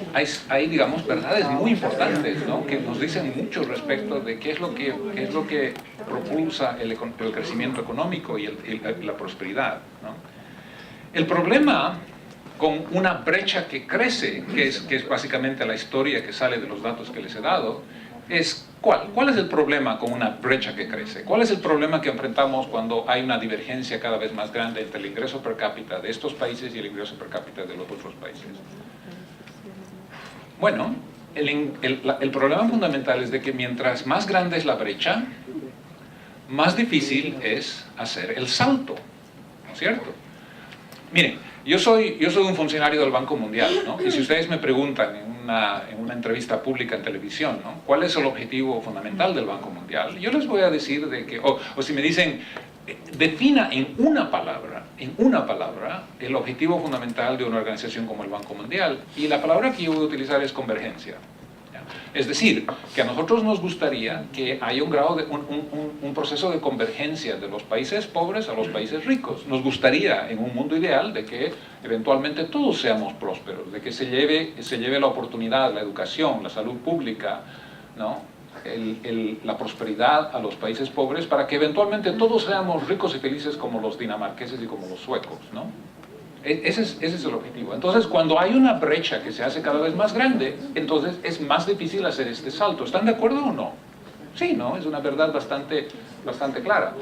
digamos, verdades muy importantes, ¿no?, que nos dicen mucho respecto de qué es lo que propulsa el crecimiento económico y la prosperidad, ¿no? El problema con una brecha que crece, que es básicamente la historia que sale de los datos que les he dado, es ¿cuál es el problema con una brecha que crece? ¿Cuál es el problema que enfrentamos cuando hay una divergencia cada vez más grande entre el ingreso per cápita de estos países y el ingreso per cápita de los otros países? Bueno, el problema fundamental es de que mientras más grande es la brecha, más difícil es hacer el salto, ¿no es cierto? Miren, yo soy un funcionario del Banco Mundial, ¿no? Y si ustedes me preguntan en una entrevista pública en televisión, ¿no?, ¿cuál es el objetivo fundamental del Banco Mundial?, yo les voy a decir de que, o si me dicen, defina en una palabra, el objetivo fundamental de una organización como el Banco Mundial, y la palabra que yo voy a utilizar es convergencia. Es decir, que a nosotros nos gustaría que haya un proceso de convergencia de los países pobres a los países ricos. Nos gustaría, en un mundo ideal, de que eventualmente todos seamos prósperos, de que se lleve la oportunidad, la educación, la salud pública, ¿no?, la prosperidad a los países pobres, para que eventualmente todos seamos ricos y felices como los dinamarqueses y como los suecos, ¿no? Ese es el objetivo. Entonces, cuando hay una brecha que se hace cada vez más grande, entonces es más difícil hacer este salto. ¿Están de acuerdo o no? Sí, ¿no? Es una verdad bastante clara.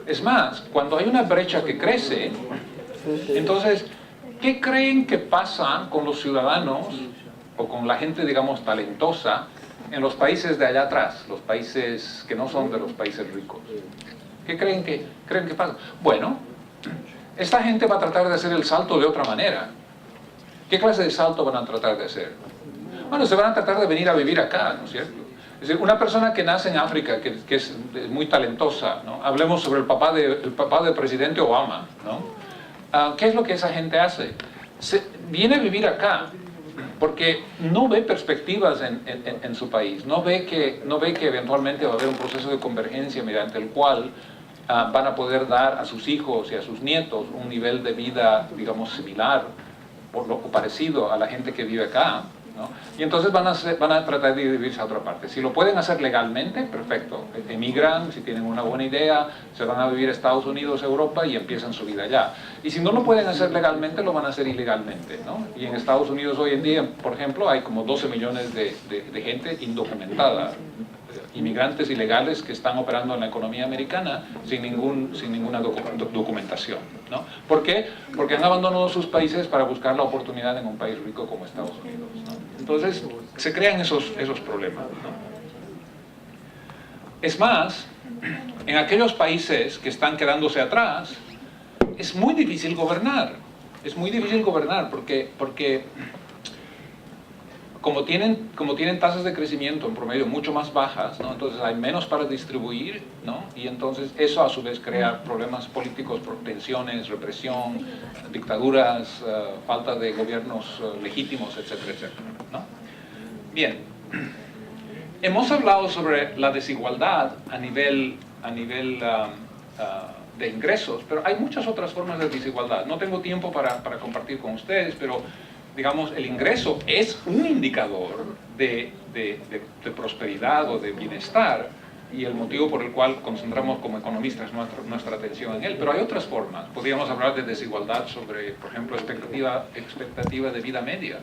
Es más, cuando hay una brecha que crece, entonces, ¿qué creen que pasa con los ciudadanos o con la gente, digamos, talentosa en los países de allá atrás, los países que no son de los países ricos? ¿Qué creen que pasa? Bueno, esta gente va a tratar de hacer el salto de otra manera. ¿Qué clase de salto van a tratar de hacer? Bueno, se van a tratar de venir a vivir acá, ¿no es cierto? Es decir, una persona que nace en África, que es muy talentosa, ¿no? Hablemos sobre el papá del presidente Obama, ¿no? ¿Qué es lo que esa gente hace? Viene a vivir acá porque no ve perspectivas en su país, no ve que eventualmente va a haber un proceso de convergencia mediante el cual van a poder dar a sus hijos y a sus nietos un nivel de vida, digamos, similar o parecido a la gente que vive acá, ¿no? Y entonces van a tratar de irse a otra parte. Si lo pueden hacer legalmente, perfecto. Emigran, si tienen una buena idea, se van a vivir a Estados Unidos, Europa y empiezan su vida allá. Y si no lo pueden hacer legalmente, lo van a hacer ilegalmente, ¿no? Y en Estados Unidos hoy en día, por ejemplo, hay como 12 millones de gente indocumentada inmigrantes ilegales que están operando en la economía americana sin ninguna documentación, ¿no? ¿Por qué? Porque han abandonado sus países para buscar la oportunidad en un país rico como Estados Unidos, ¿no? Entonces se crean esos problemas, ¿no? Es más, en aquellos países que están quedándose atrás, es muy difícil gobernar. Es muy difícil gobernar porque como tienen tasas de crecimiento en promedio mucho más bajas, ¿no? Entonces hay menos para distribuir, ¿no? Y entonces eso a su vez crea problemas políticos, tensiones, represión, dictaduras, falta de gobiernos legítimos, etcétera, etcétera, ¿no? Bien, hemos hablado sobre la desigualdad a nivel de ingresos, pero hay muchas otras formas de desigualdad. No tengo tiempo para compartir con ustedes, pero digamos, el ingreso es un indicador de prosperidad o de bienestar y el motivo por el cual concentramos como economistas nuestra atención en él. Pero hay otras formas. Podríamos hablar de desigualdad sobre, por ejemplo, expectativa de vida media.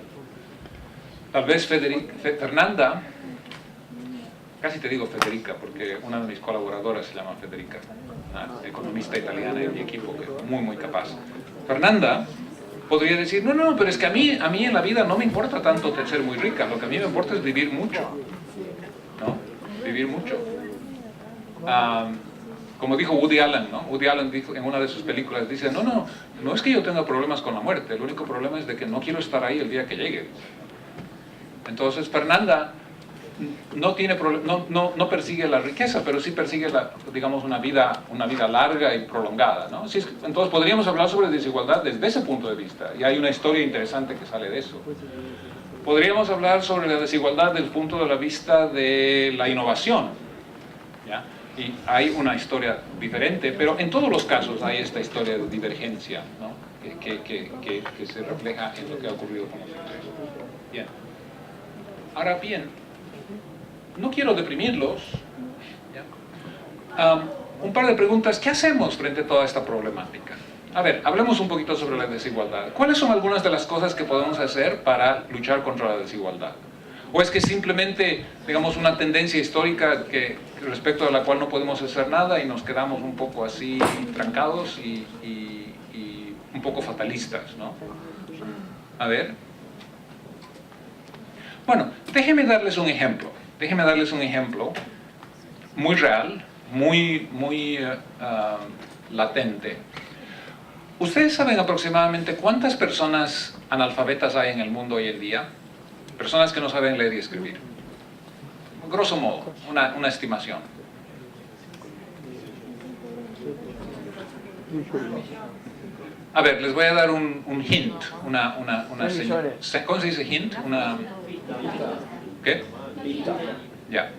Tal vez Fernanda, casi te digo Federica, porque una de mis colaboradoras se llama Federica, una economista italiana de mi equipo, que es muy, muy capaz. Fernanda podría decir, no, pero es que a mí en la vida no me importa tanto ser muy rica, lo que a mí me importa es vivir mucho, ¿no? Vivir mucho. Como dijo Woody Allen, ¿no? Woody Allen dijo en una de sus películas, dice, no es que yo tenga problemas con la muerte, el único problema es de que no quiero estar ahí el día que llegue. Entonces Fernanda no persigue la riqueza, pero sí persigue digamos una vida larga y prolongada, ¿no? Entonces podríamos hablar sobre desigualdad desde ese punto de vista, y hay una historia interesante que sale de eso. Podríamos hablar sobre la desigualdad desde el punto de vista de la innovación, ¿ya? Y hay una historia diferente, pero en todos los casos hay esta historia de divergencia, ¿no? que se refleja en lo que ha ocurrido con los ingresos. Bien. Ahora bien, no quiero deprimirlos. Un par de preguntas. ¿Qué hacemos frente a toda esta problemática? A ver, hablemos un poquito sobre la desigualdad. ¿Cuáles son algunas de las cosas que podemos hacer para luchar contra la desigualdad? ¿O es que simplemente, digamos, una tendencia histórica respecto a la cual no podemos hacer nada y nos quedamos un poco así trancados y un poco fatalistas, ¿no? A ver. Bueno, déjenme darles un ejemplo. Déjenme darles un ejemplo muy real, muy latente. ¿Ustedes saben aproximadamente cuántas personas analfabetas hay en el mundo hoy en día? Personas que no saben leer y escribir. Grosso modo, una estimación. A ver, les voy a dar un hint, ¿cómo se dice hint? ¿Qué? Ya.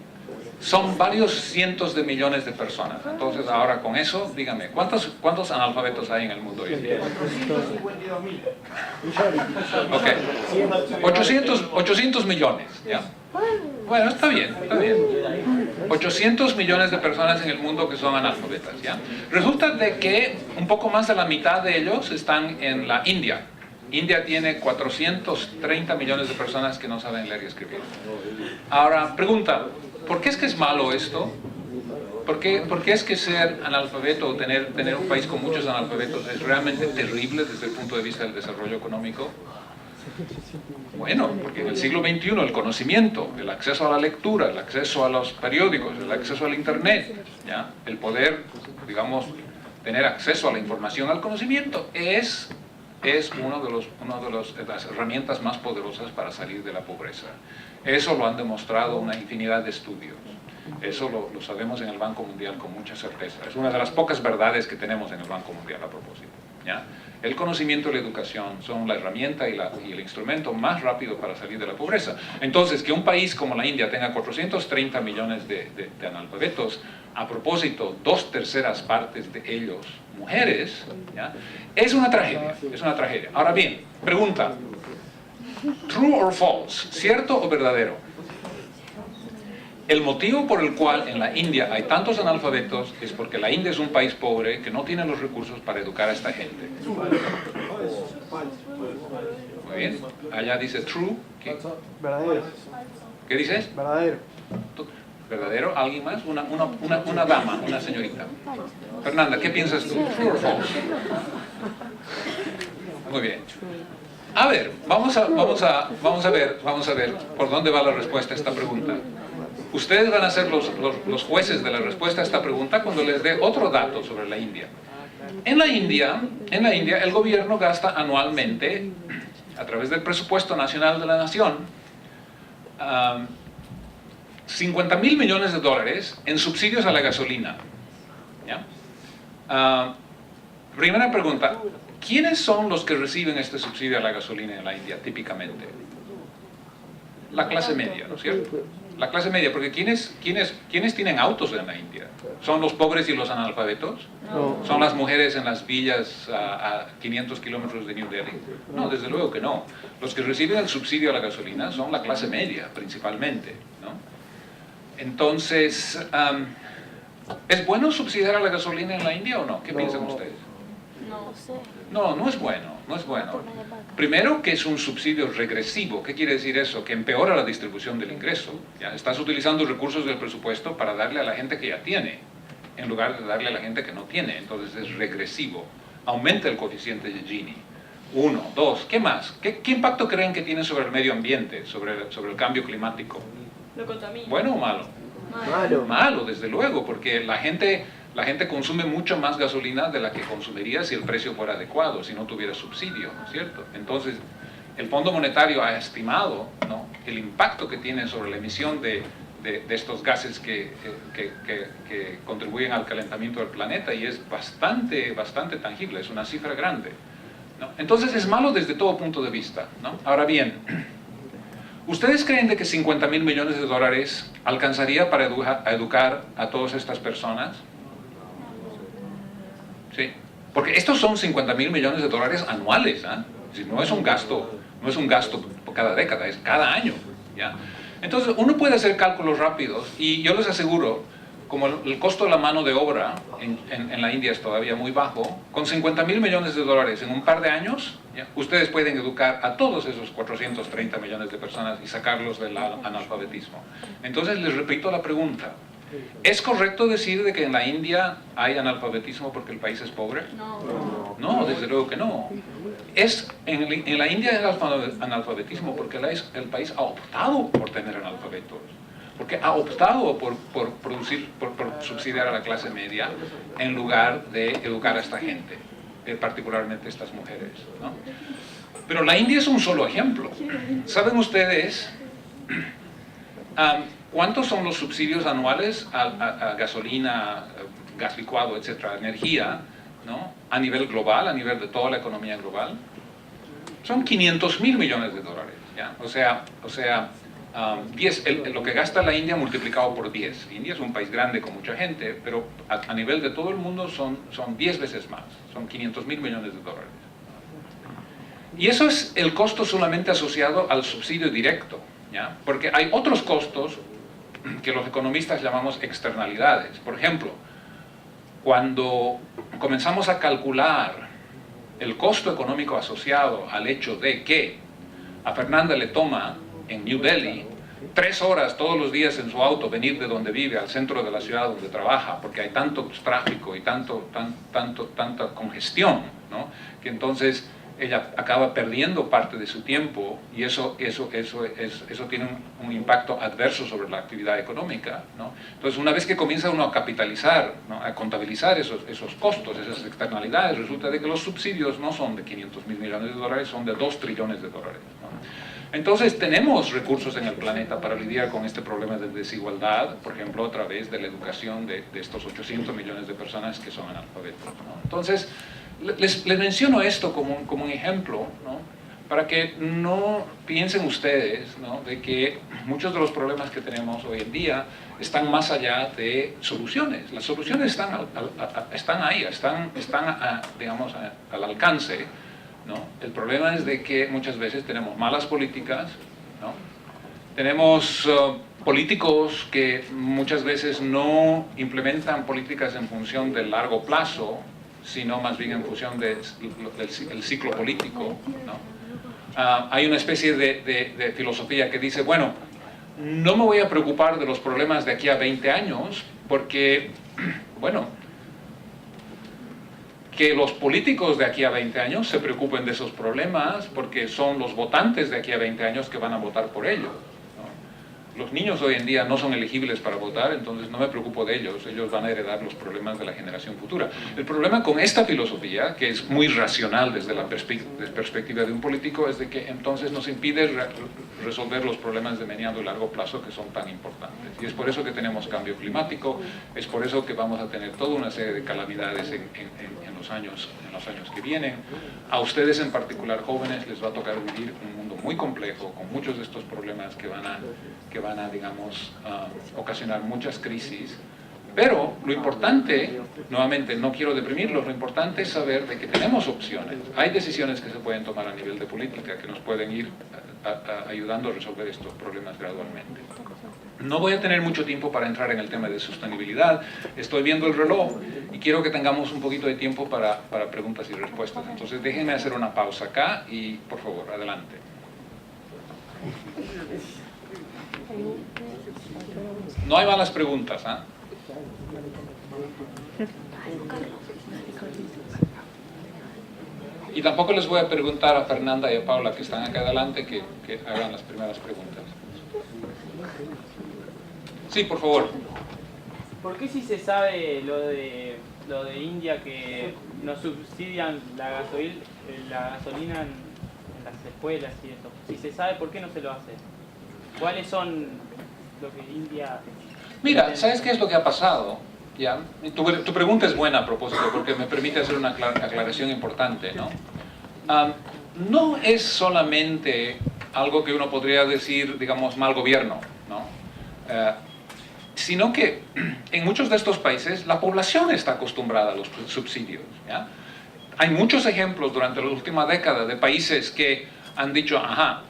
Son varios cientos de millones de personas. Entonces, ahora con eso, dígame, ¿cuántos analfabetos hay en el mundo hoy en día? 800.000. Ok. 800 millones, ya. Bueno, está bien, está bien. 800 millones de personas en el mundo que son analfabetas, ¿ya? Resulta de que un poco más de la mitad de ellos están en la India. India tiene 430 millones de personas que no saben leer y escribir. Ahora, pregunta, ¿por qué es que es malo esto? ¿Por qué es que ser analfabeto o tener un país con muchos analfabetos es realmente terrible desde el punto de vista del desarrollo económico? Bueno, porque en el siglo XXI el conocimiento, el acceso a la lectura, el acceso a los periódicos, el acceso al internet, ¿ya? El poder, digamos, tener acceso a la información, al conocimiento, es una de las herramientas más poderosas para salir de la pobreza. Eso lo han demostrado una infinidad de estudios. Eso lo sabemos en el Banco Mundial con mucha certeza. Es una de las pocas verdades que tenemos en el Banco Mundial a propósito, ¿ya? El conocimiento y la educación son la herramienta y el instrumento más rápido para salir de la pobreza. Entonces, que un país como la India tenga 430 millones de analfabetos, a propósito, 2/3 partes de ellos mujeres, ¿ya? Es una tragedia, es una tragedia. Ahora bien, pregunta, ¿true or false? ¿Cierto o verdadero? El motivo por el cual en la India hay tantos analfabetos es porque la India es un país pobre que no tiene los recursos para educar a esta gente. Muy bien, allá dice true. Verdadero. ¿Qué dices? Verdadero. ¿Verdadero? ¿Alguien más? Una dama, una señorita. Fernanda, ¿qué piensas tú? True or false? Muy bien. A ver, vamos a ver por dónde va la respuesta a esta pregunta. Ustedes van a ser los jueces de la respuesta a esta pregunta cuando les dé otro dato sobre la India. En la India, el gobierno gasta anualmente, a través del presupuesto nacional de la nación, 50.000 millones de dólares en subsidios a la gasolina. ¿Ya? Primera pregunta, ¿quiénes son los que reciben este subsidio a la gasolina en la India, típicamente? La clase media, ¿no es cierto? La clase media, porque ¿quiénes tienen autos en la India? ¿Son los pobres y los analfabetos? No. ¿Son las mujeres en las villas a 500 kilómetros de New Delhi? No, desde luego que no. Los que reciben el subsidio a la gasolina son la clase media, principalmente, ¿no? Entonces, ¿es bueno subsidiar a la gasolina en la India o no? ¿Qué piensan ustedes? No sé. No, no es bueno, no es bueno. Primero que es un subsidio regresivo. ¿Qué quiere decir eso? Que empeora la distribución del ingreso. ¿Ya? Estás utilizando recursos del presupuesto para darle a la gente que ya tiene, en lugar de darle a la gente que no tiene. Entonces es regresivo. Aumenta el coeficiente de Gini. 1, 2, ¿qué más? ¿Qué impacto creen que tiene sobre el medio ambiente, sobre el cambio climático? Lo contamina. ¿Bueno o malo? Malo. Malo, desde luego, porque la gente consume mucho más gasolina de la que consumiría si el precio fuera adecuado, si no tuviera subsidio, ¿no es cierto? Entonces, el Fondo Monetario ha estimado, ¿no?, el impacto que tiene sobre la emisión de estos gases que contribuyen al calentamiento del planeta, y es bastante tangible, es una cifra grande, ¿no? Entonces es malo desde todo punto de vista, ¿no? Ahora bien, ¿ustedes creen de que 50.000 millones de dólares alcanzaría para educar a todas estas personas? Sí, porque estos son 50.000 millones de dólares anuales, ¿eh? Es decir, no es un gasto por cada década, es cada año, ¿ya? Entonces uno puede hacer cálculos rápidos, y yo les aseguro, como el costo de la mano de obra en la India es todavía muy bajo, con 50.000 millones de dólares en un par de años, ¿ya?, ustedes pueden educar a todos esos 430 millones de personas y sacarlos del analfabetismo. Entonces les repito la pregunta: ¿es correcto decir de que en la India hay analfabetismo porque el país es pobre? No. No, desde luego que no. En la India hay analfabetismo porque el país ha optado por tener analfabetos, porque ha optado por subsidiar a la clase media en lugar de educar a esta gente, particularmente estas mujeres, ¿no? Pero la India es un solo ejemplo. ¿Saben ustedes cuántos son los subsidios anuales a gasolina, gas licuado, etcétera, energía, ¿no?, a nivel global, a nivel de toda la economía global? Son 500.000 millones de dólares, ¿ya? O sea, lo que gasta la India multiplicado por 10. India es un país grande con mucha gente, pero a nivel de todo el mundo son 10 veces más, son 500.000 millones de dólares. Y eso es el costo solamente asociado al subsidio directo, ¿ya? Porque hay otros costos que los economistas llamamos externalidades. Por ejemplo, cuando comenzamos a calcular el costo económico asociado al hecho de que a Fernanda le toma en New Delhi 3 horas todos los días en su auto venir de donde vive al centro de la ciudad donde trabaja, porque hay tanto tráfico y tanta congestión, ¿no?, que entonces ella acaba perdiendo parte de su tiempo, y eso tiene un impacto adverso sobre la actividad económica, ¿no? Entonces, una vez que comienza uno a capitalizar, ¿no?, a contabilizar esos costos, esas externalidades, resulta de que los subsidios no son de 500.000 millones de dólares, son de 2 trillones de dólares, ¿no? Entonces tenemos recursos en el planeta para lidiar con este problema de desigualdad, por ejemplo, a través de la educación de estos 800 millones de personas que son analfabetos, ¿no? Entonces, les menciono esto como un ejemplo, ¿no?, para que no piensen ustedes, ¿no?, de que muchos de los problemas que tenemos hoy en día están más allá de soluciones. Las soluciones están ahí, digamos, al alcance, ¿no? El problema es de que muchas veces tenemos malas políticas, ¿no? Tenemos políticos que muchas veces no implementan políticas en función del largo plazo, sino más bien en función del ciclo político, ¿no? Hay una especie de filosofía que dice, bueno, no me voy a preocupar de los problemas de aquí a 20 años, porque, bueno, que los políticos de aquí a 20 años se preocupen de esos problemas, porque son los votantes de aquí a 20 años que van a votar por ellos. Los niños hoy en día no son elegibles para votar, entonces no me preocupo de ellos. Ellos van a heredar los problemas de la generación futura. El problema con esta filosofía, que es muy racional desde la perspectiva de un político, es de que entonces nos impide resolver los problemas de mediano y largo plazo que son tan importantes. Y es por eso que tenemos cambio climático, es por eso que vamos a tener toda una serie de calamidades en los años que vienen. A ustedes en particular, jóvenes, les va a tocar vivir un mundo muy complejo, con muchos de estos problemas que van a digamos, ocasionar muchas crisis. Pero lo importante, nuevamente, no quiero deprimirlos, lo importante es saber de que tenemos opciones. Hay decisiones que se pueden tomar a nivel de política que nos pueden ir ayudando a resolver estos problemas gradualmente. No voy a tener mucho tiempo para entrar en el tema de sostenibilidad. Estoy viendo el reloj y quiero que tengamos un poquito de tiempo para preguntas y respuestas. Entonces déjenme hacer una pausa acá y, por favor, adelante. No hay malas preguntas, ¿ah? Y tampoco les voy a preguntar a Fernanda y a Paula, que están acá adelante, que hagan las primeras preguntas. Sí, por favor. ¿Por qué si se sabe lo de India que no subsidian la gasolina en las escuelas y eso? Si se sabe, ¿por qué no se lo hace? ¿Cuáles son lo que India... Mira, ¿sabes qué es lo que ha pasado? ¿Ya? Tu pregunta es buena a propósito, porque me permite hacer una aclaración importante, ¿no? No es solamente algo que uno podría decir, digamos, mal gobierno, ¿no? Sino que en muchos de estos países la población está acostumbrada a los subsidios, ¿ya? Hay muchos ejemplos durante la última década de países que han dicho, ajá,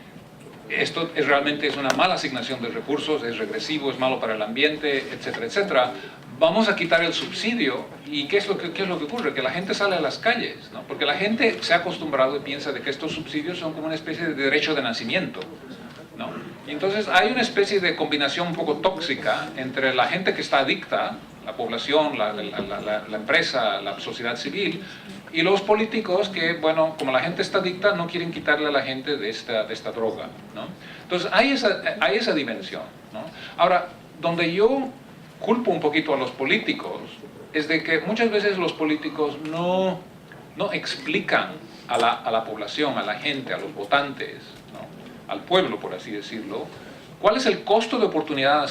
esto realmente es una mala asignación de recursos, es regresivo, es malo para el ambiente, etcétera, etcétera. Vamos a quitar el subsidio. ¿Y qué es lo que ocurre? Que la gente sale a las calles, ¿no? Porque la gente se ha acostumbrado y piensa de que estos subsidios son como una especie de derecho de nacimiento, ¿no? Y entonces hay una especie de combinación un poco tóxica entre la gente que está adicta, la población, la empresa, la sociedad civil, y los políticos que, bueno, como la gente está adicta, no quieren quitarle a la gente de esta droga, ¿no? Entonces hay esa dimensión, ¿no? Ahora, donde yo culpo un poquito a los políticos es de que muchas veces los políticos no explican a la población, a la gente, a los votantes, ¿no? Al pueblo, por así decirlo, ¿cuál es el costo de oportunidad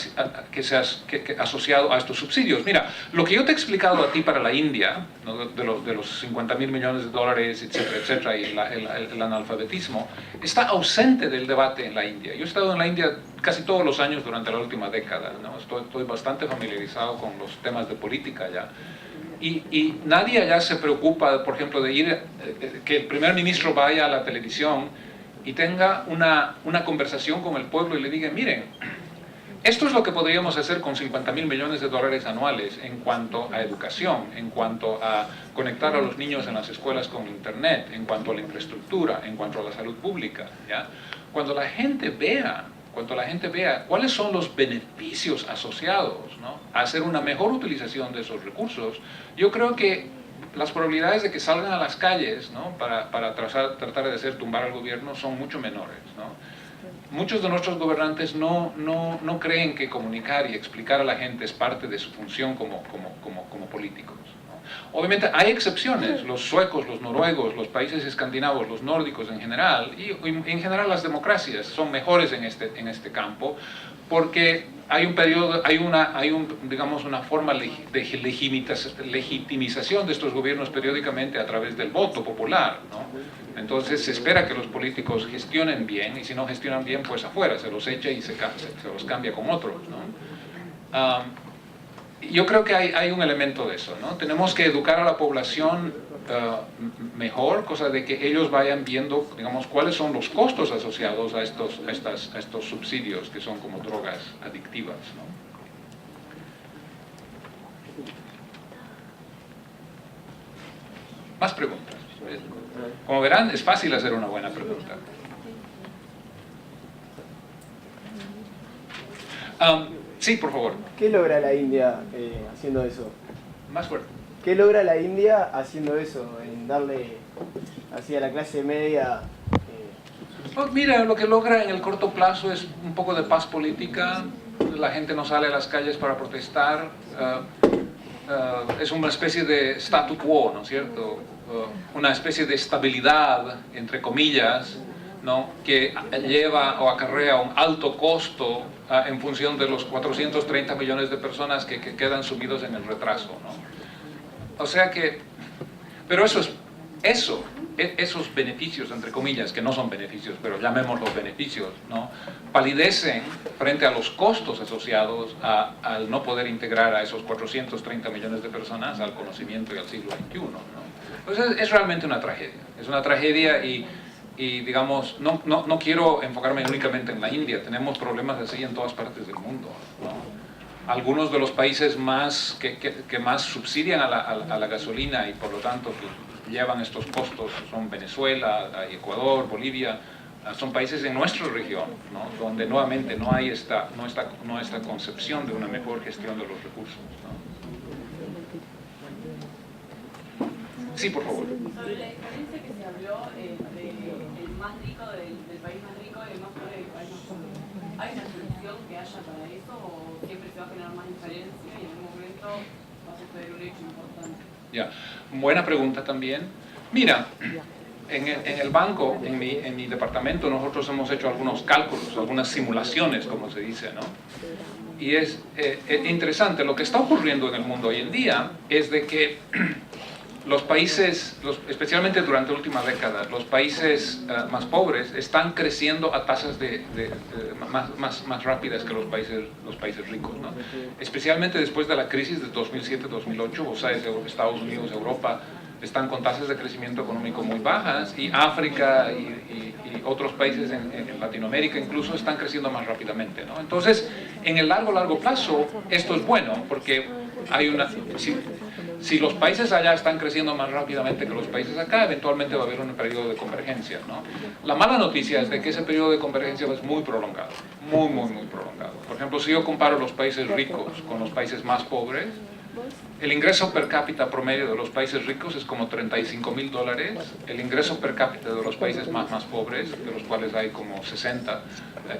que asociado a estos subsidios? Mira, lo que yo te he explicado a ti para la India, ¿no? de los 50.000 millones de dólares, etcétera, etcétera, y el analfabetismo, está ausente del debate en la India. Yo he estado en la India casi todos los años durante la última década, ¿no? Estoy bastante familiarizado con los temas de política allá. Y nadie allá se preocupa, por ejemplo, de que el primer ministro vaya a la televisión y tenga una conversación con el pueblo y le diga, miren, esto es lo que podríamos hacer con 50.000 millones de dólares anuales en cuanto a educación, en cuanto a conectar a los niños en las escuelas con internet, en cuanto a la infraestructura, en cuanto a la salud pública, ¿ya? Cuando la gente vea cuáles son los beneficios asociados, ¿no? a hacer una mejor utilización de esos recursos, yo creo que las probabilidades de que salgan a las calles, ¿no? para tratar de tumbar al gobierno son mucho menores, ¿no? Muchos de nuestros gobernantes no creen que comunicar y explicar a la gente es parte de su función como políticos, ¿no? Obviamente hay excepciones, los suecos, los noruegos, los países escandinavos, los nórdicos en general, y en general las democracias son mejores en este campo, porque hay digamos, una forma de legitimización de estos gobiernos periódicamente a través del voto popular, ¿no? Entonces se espera que los políticos gestionen bien, y si no gestionan bien, pues afuera, se los echa y se los cambia con otros, ¿no? Yo creo que hay un elemento de eso, ¿no? Tenemos que educar a la población mejor, cosa de que ellos vayan viendo, digamos, cuáles son los costos asociados a estos subsidios que son como drogas adictivas, ¿no? Más preguntas. Como verán, es fácil hacer una buena pregunta. Sí, por favor. ¿Qué logra la India haciendo eso? Más fuerte. ¿Qué logra la India haciendo eso? En darle así a la clase media... Oh, mira, lo que logra en el corto plazo es un poco de paz política. La gente no sale a las calles para protestar. Es una especie de statu quo, ¿no es cierto? Una especie de estabilidad, entre comillas, ¿no? Que lleva o acarrea un alto costo en función de los 430 millones de personas que quedan sumidos en el retraso, ¿no? O sea que, pero esos beneficios, entre comillas, que no son beneficios, pero llamémoslos beneficios, ¿no? Palidecen frente a los costos asociados al no poder integrar a esos 430 millones de personas al conocimiento y al siglo XXI, ¿no? Entonces es realmente una tragedia. Es una tragedia y digamos, no quiero enfocarme únicamente en la India, tenemos problemas así en todas partes del mundo, ¿no? Algunos de los países más que más subsidian a la gasolina y por lo tanto que llevan estos costos son Venezuela, Ecuador, Bolivia, son países en nuestra región, ¿no? Donde nuevamente no hay esta concepción de una mejor gestión de los recursos, ¿no? Sí, por favor. Sobre la diferencia que se habló entre el más rico del país más rico y el más pobre del país más pobre, ¿hay una solución que haya para eso o siempre se va a generar más diferencia y en algún momento va a suceder un hecho importante? Ya, buena pregunta también. Mira, en el banco, en mi departamento, nosotros hemos hecho algunos cálculos, algunas simulaciones, como se dice, ¿no? Y es interesante, lo que está ocurriendo en el mundo hoy en día es de que los países, especialmente durante la última década, los países más pobres están creciendo a tasas más rápidas que los países ricos, ¿no? Especialmente después de la crisis de 2007-2008, o sea, Estados Unidos, Europa, están con tasas de crecimiento económico muy bajas, y África y otros países en Latinoamérica incluso están creciendo más rápidamente, ¿no? Entonces, en el largo plazo, esto es bueno, porque hay una... Si los países allá están creciendo más rápidamente que los países acá, eventualmente va a haber un periodo de convergencia, ¿no? La mala noticia es de que ese periodo de convergencia es muy prolongado, muy prolongado. Por ejemplo, si yo comparo los países ricos con los países más pobres, el ingreso per cápita promedio de los países ricos es como $35,000, el ingreso per cápita de los países más pobres, de los cuales hay como 60,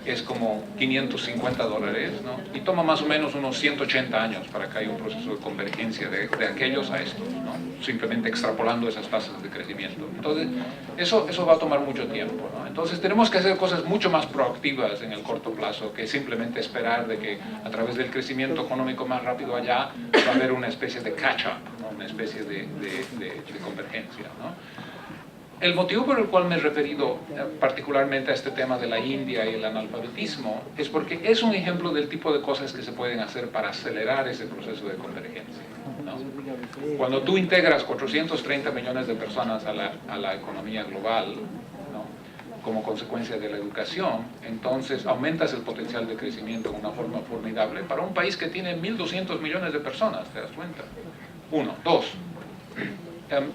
es como $550, ¿no? Y toma más o menos unos 180 años para que haya un proceso de convergencia de aquellos a estos, ¿no? Simplemente extrapolando esas tasas de crecimiento. Entonces, eso va a tomar mucho tiempo, ¿no? Entonces, tenemos que hacer cosas mucho más proactivas en el corto plazo que simplemente esperar de que a través del crecimiento económico más rápido allá va a haber una especie de catch-up, ¿no? Una especie de convergencia, ¿no? El motivo por el cual me he referido particularmente a este tema de la India y el analfabetismo es porque es un ejemplo del tipo de cosas que se pueden hacer para acelerar ese proceso de convergencia, ¿no? Cuando tú integras 430 millones de personas a la economía global, ¿no? Como consecuencia de la educación, entonces aumentas el potencial de crecimiento de una forma formidable para un país que tiene 1.200 millones de personas, ¿te das cuenta? Uno. Dos.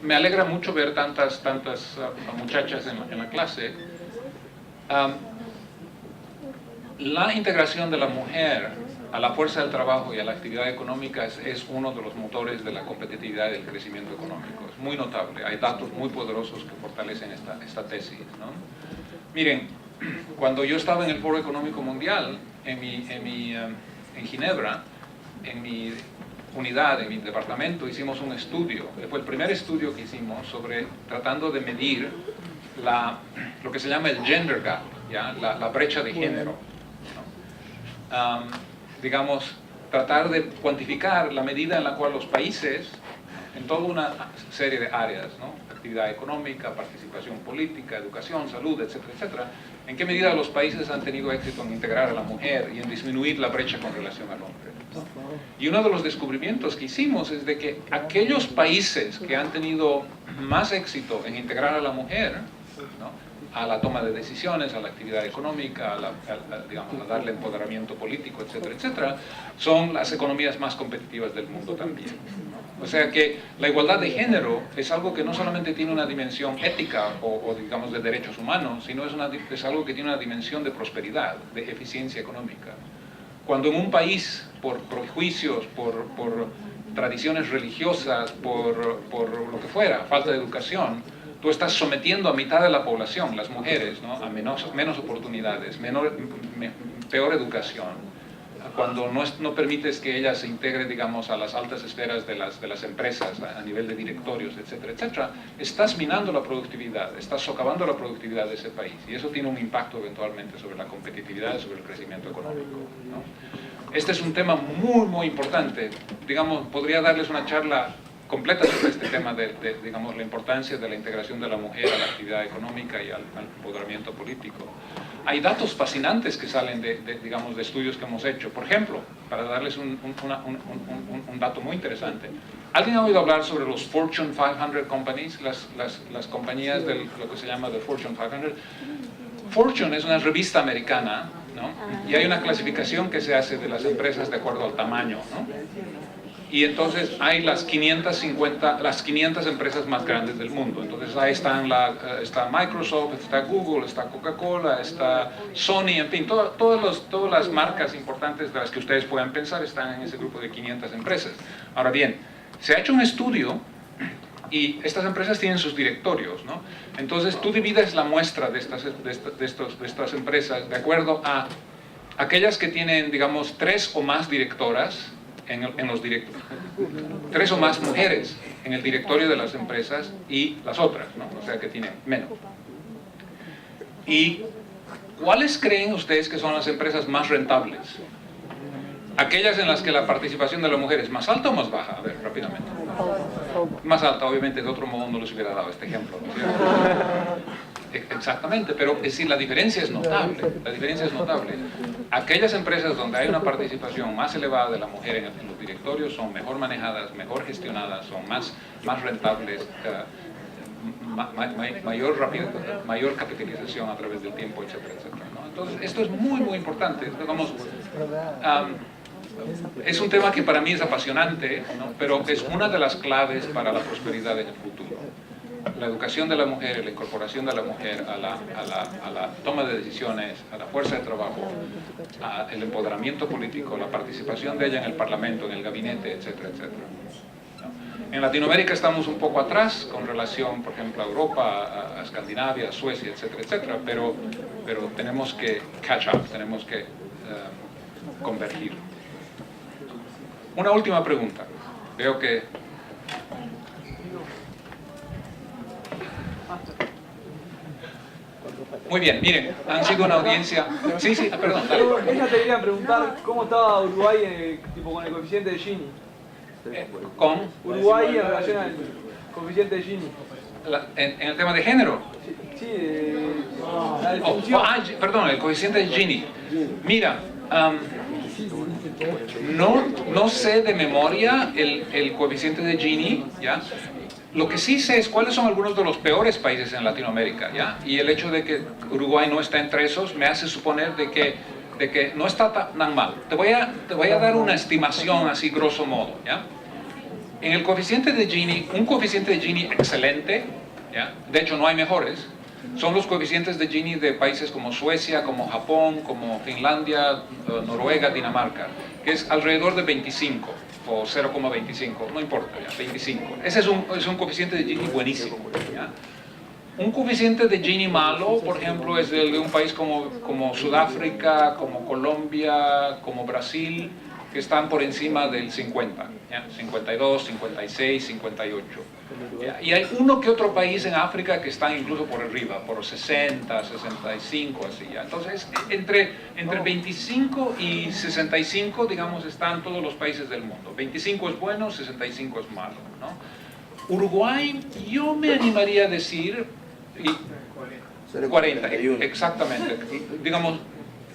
Me alegra mucho ver tantas muchachas en la clase. La integración de la mujer a la fuerza del trabajo y a la actividad económica es uno de los motores de la competitividad y del crecimiento económico. Es muy notable. Hay datos muy poderosos que fortalecen esta tesis, ¿no? Miren, cuando yo estaba en el Foro Económico Mundial, en Ginebra, en mi unidad, en mi departamento, hicimos un estudio, fue el primer estudio que hicimos tratando de medir lo que se llama el gender gap, ¿ya? La brecha de género, ¿no? Digamos, tratar de cuantificar la medida en la cual los países, en toda una serie de áreas, ¿no? Actividad económica, participación política, educación, salud, etcétera, etcétera, en qué medida los países han tenido éxito en integrar a la mujer y en disminuir la brecha con relación al hombre, ¿no? Y uno de los descubrimientos que hicimos es de que aquellos países que han tenido más éxito en integrar a la mujer, ¿no? A la toma de decisiones, a la actividad económica, digamos, a darle empoderamiento político, etcétera, etcétera, son las economías más competitivas del mundo también, ¿no? O sea que la igualdad de género es algo que no solamente tiene una dimensión ética o digamos de derechos humanos, sino es algo que tiene una dimensión de prosperidad, de eficiencia económica. Cuando en un país, por prejuicios, por tradiciones religiosas, por lo que fuera, falta de educación, tú estás sometiendo a mitad de la población, las mujeres, ¿no?, a menos oportunidades, peor educación. Cuando no permites que ellas se integren, digamos, a las altas esferas de las empresas, a nivel de directorios, etcétera, etcétera, estás minando la productividad, estás socavando la productividad de ese país. Y eso tiene un impacto eventualmente sobre la competitividad y sobre el crecimiento económico, ¿no? Este es un tema muy, muy importante. Digamos, podría darles una charla completa sobre este tema digamos, la importancia de la integración de la mujer a la actividad económica y al empoderamiento político. Hay datos fascinantes que salen digamos, de estudios que hemos hecho. Por ejemplo, para darles un dato muy interesante, ¿alguien ha oído hablar sobre los Fortune 500 companies? Las compañías de lo que se llama the Fortune 500. Fortune es una revista americana, ¿no? Y hay una clasificación que se hace de las empresas de acuerdo al tamaño, ¿no? Y entonces hay las 500 empresas más grandes del mundo. Entonces ahí está Microsoft, está Google, está Coca-Cola, está Sony, en fin, todas las marcas importantes de las que ustedes puedan pensar están en ese grupo de 500 empresas. Ahora bien, se ha hecho un estudio y estas empresas tienen sus directorios, ¿no? Entonces tú divides la muestra de estas empresas de acuerdo a aquellas que tienen, digamos, 3 o más directoras, tres o más mujeres en el directorio de las empresas y las otras, ¿no? O sea que tienen menos. ¿Y cuáles creen ustedes que son las empresas más rentables? Aquellas en las que la participación de la mujer es más alta o más baja. A ver, rápidamente. Más alta, obviamente, de otro modo no les hubiera dado este ejemplo, ¿no es cierto? Exactamente, pero es decir, la diferencia es notable. La diferencia es notable. Aquellas empresas donde hay una participación más elevada de la mujer en los directorios son mejor manejadas, mejor gestionadas, son más rentables, mayor capitalización a través del tiempo, etcétera, etcétera, ¿no? Entonces, esto es muy, muy importante. Digamos, es un tema que para mí es apasionante, ¿no? Pero es una de las claves para la prosperidad en el futuro. La educación de la mujer, la incorporación de la mujer a la toma de decisiones, a la fuerza de trabajo, el empoderamiento político, la participación de ella en el parlamento, en el gabinete, etcétera, etcétera. ¿No? En Latinoamérica estamos un poco atrás con relación, por ejemplo, a Europa, a Escandinavia, a Suecia, etcétera, etcétera, pero tenemos que catch up, tenemos que convergir. Una última pregunta. Veo que... Muy bien, miren, han sido una audiencia... Sí, perdón, dale. Ella te quería preguntar cómo estaba Uruguay tipo, con el coeficiente de Gini. ¿Con? Uruguay en relación al coeficiente de Gini. ¿En el tema de género? Sí, la definición. Perdón, el coeficiente de Gini. Mira, no sé de memoria el coeficiente de Gini, ¿ya? Lo que sí sé es cuáles son algunos de los peores países en Latinoamérica, ¿ya? Y el hecho de que Uruguay no está entre esos me hace suponer de que no está tan mal. Te voy a dar una estimación así grosso modo, ¿ya? En el coeficiente de Gini, un coeficiente de Gini excelente, ¿ya? De hecho no hay mejores, son los coeficientes de Gini de países como Suecia, como Japón, como Finlandia, Noruega, Dinamarca, que es alrededor de 25 o 0,25, no importa, ya, 25. Ese es un coeficiente de Gini buenísimo, ¿ya? Un coeficiente de Gini malo, por ejemplo, es el de un país como Sudáfrica, como Colombia, como Brasil, que están por encima del 50, ¿ya? 52, 56, 58. ¿Ya? Y hay uno que otro país en África que están incluso por arriba, por 60, 65, así, ¿ya? Entonces, entre 25 y 65, digamos, están todos los países del mundo. 25 es bueno, 65 es malo, ¿no? Uruguay, yo me animaría a decir... 40, exactamente. Digamos,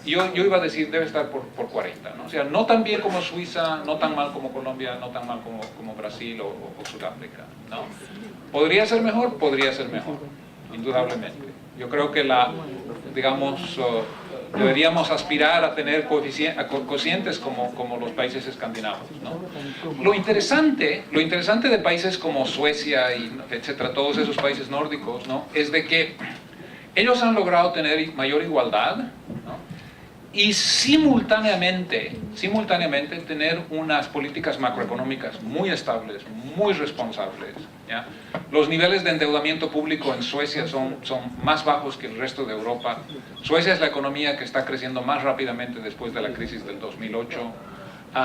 yo iba a decir, debe estar por 40, ¿no? O sea, no tan bien como Suiza, no tan mal como Colombia, no tan mal como Brasil o Sudáfrica, ¿no? ¿Podría ser mejor? Podría ser mejor, indudablemente. Yo creo que deberíamos aspirar a tener cocientes como los países escandinavos, ¿no? Lo interesante de países como Suecia y etcétera, todos esos países nórdicos, ¿no? Es de que ellos han logrado tener mayor igualdad, ¿no? y simultáneamente tener unas políticas macroeconómicas muy estables, muy responsables, ¿ya? Los niveles de endeudamiento público en Suecia son más bajos que el resto de Europa. Suecia es la economía que está creciendo más rápidamente después de la crisis del 2008.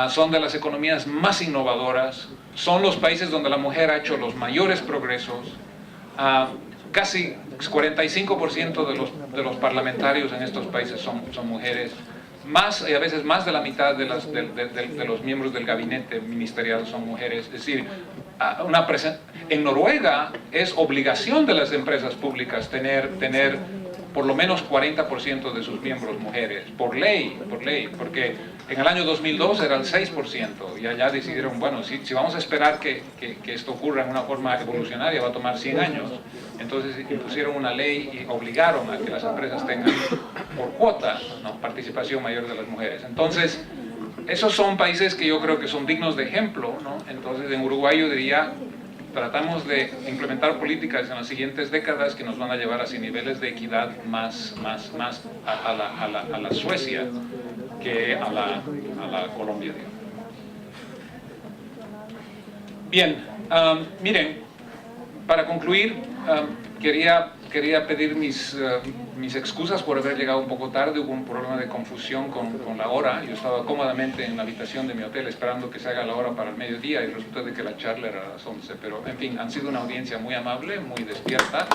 Son de las economías más innovadoras, son los países donde la mujer ha hecho los mayores progresos. Casi 45% de los parlamentarios en estos países son mujeres, a veces más de la mitad de los miembros del gabinete ministerial son mujeres. Es decir, en Noruega es obligación de las empresas públicas tener por lo menos 40% de sus miembros mujeres, por ley, porque en el año 2002 era el 6%, y allá decidieron, bueno, si vamos a esperar que esto ocurra en una forma evolucionaria, va a tomar 100 años, entonces impusieron una ley y obligaron a que las empresas tengan por cuota, ¿no?, participación mayor de las mujeres. Entonces, esos son países que yo creo que son dignos de ejemplo, ¿no? Entonces, en Uruguay yo diría, tratamos de implementar políticas en las siguientes décadas que nos van a llevar hacia niveles de equidad más a la Suecia que a la Colombia, digamos. Bien, miren, para concluir, quería pedir mis excusas por haber llegado un poco tarde. Hubo un problema de confusión con la hora. Yo estaba cómodamente en la habitación de mi hotel esperando que se haga la hora para el mediodía y resulta de que la charla era a las 11. Pero, en fin, han sido una audiencia muy amable, muy despierta.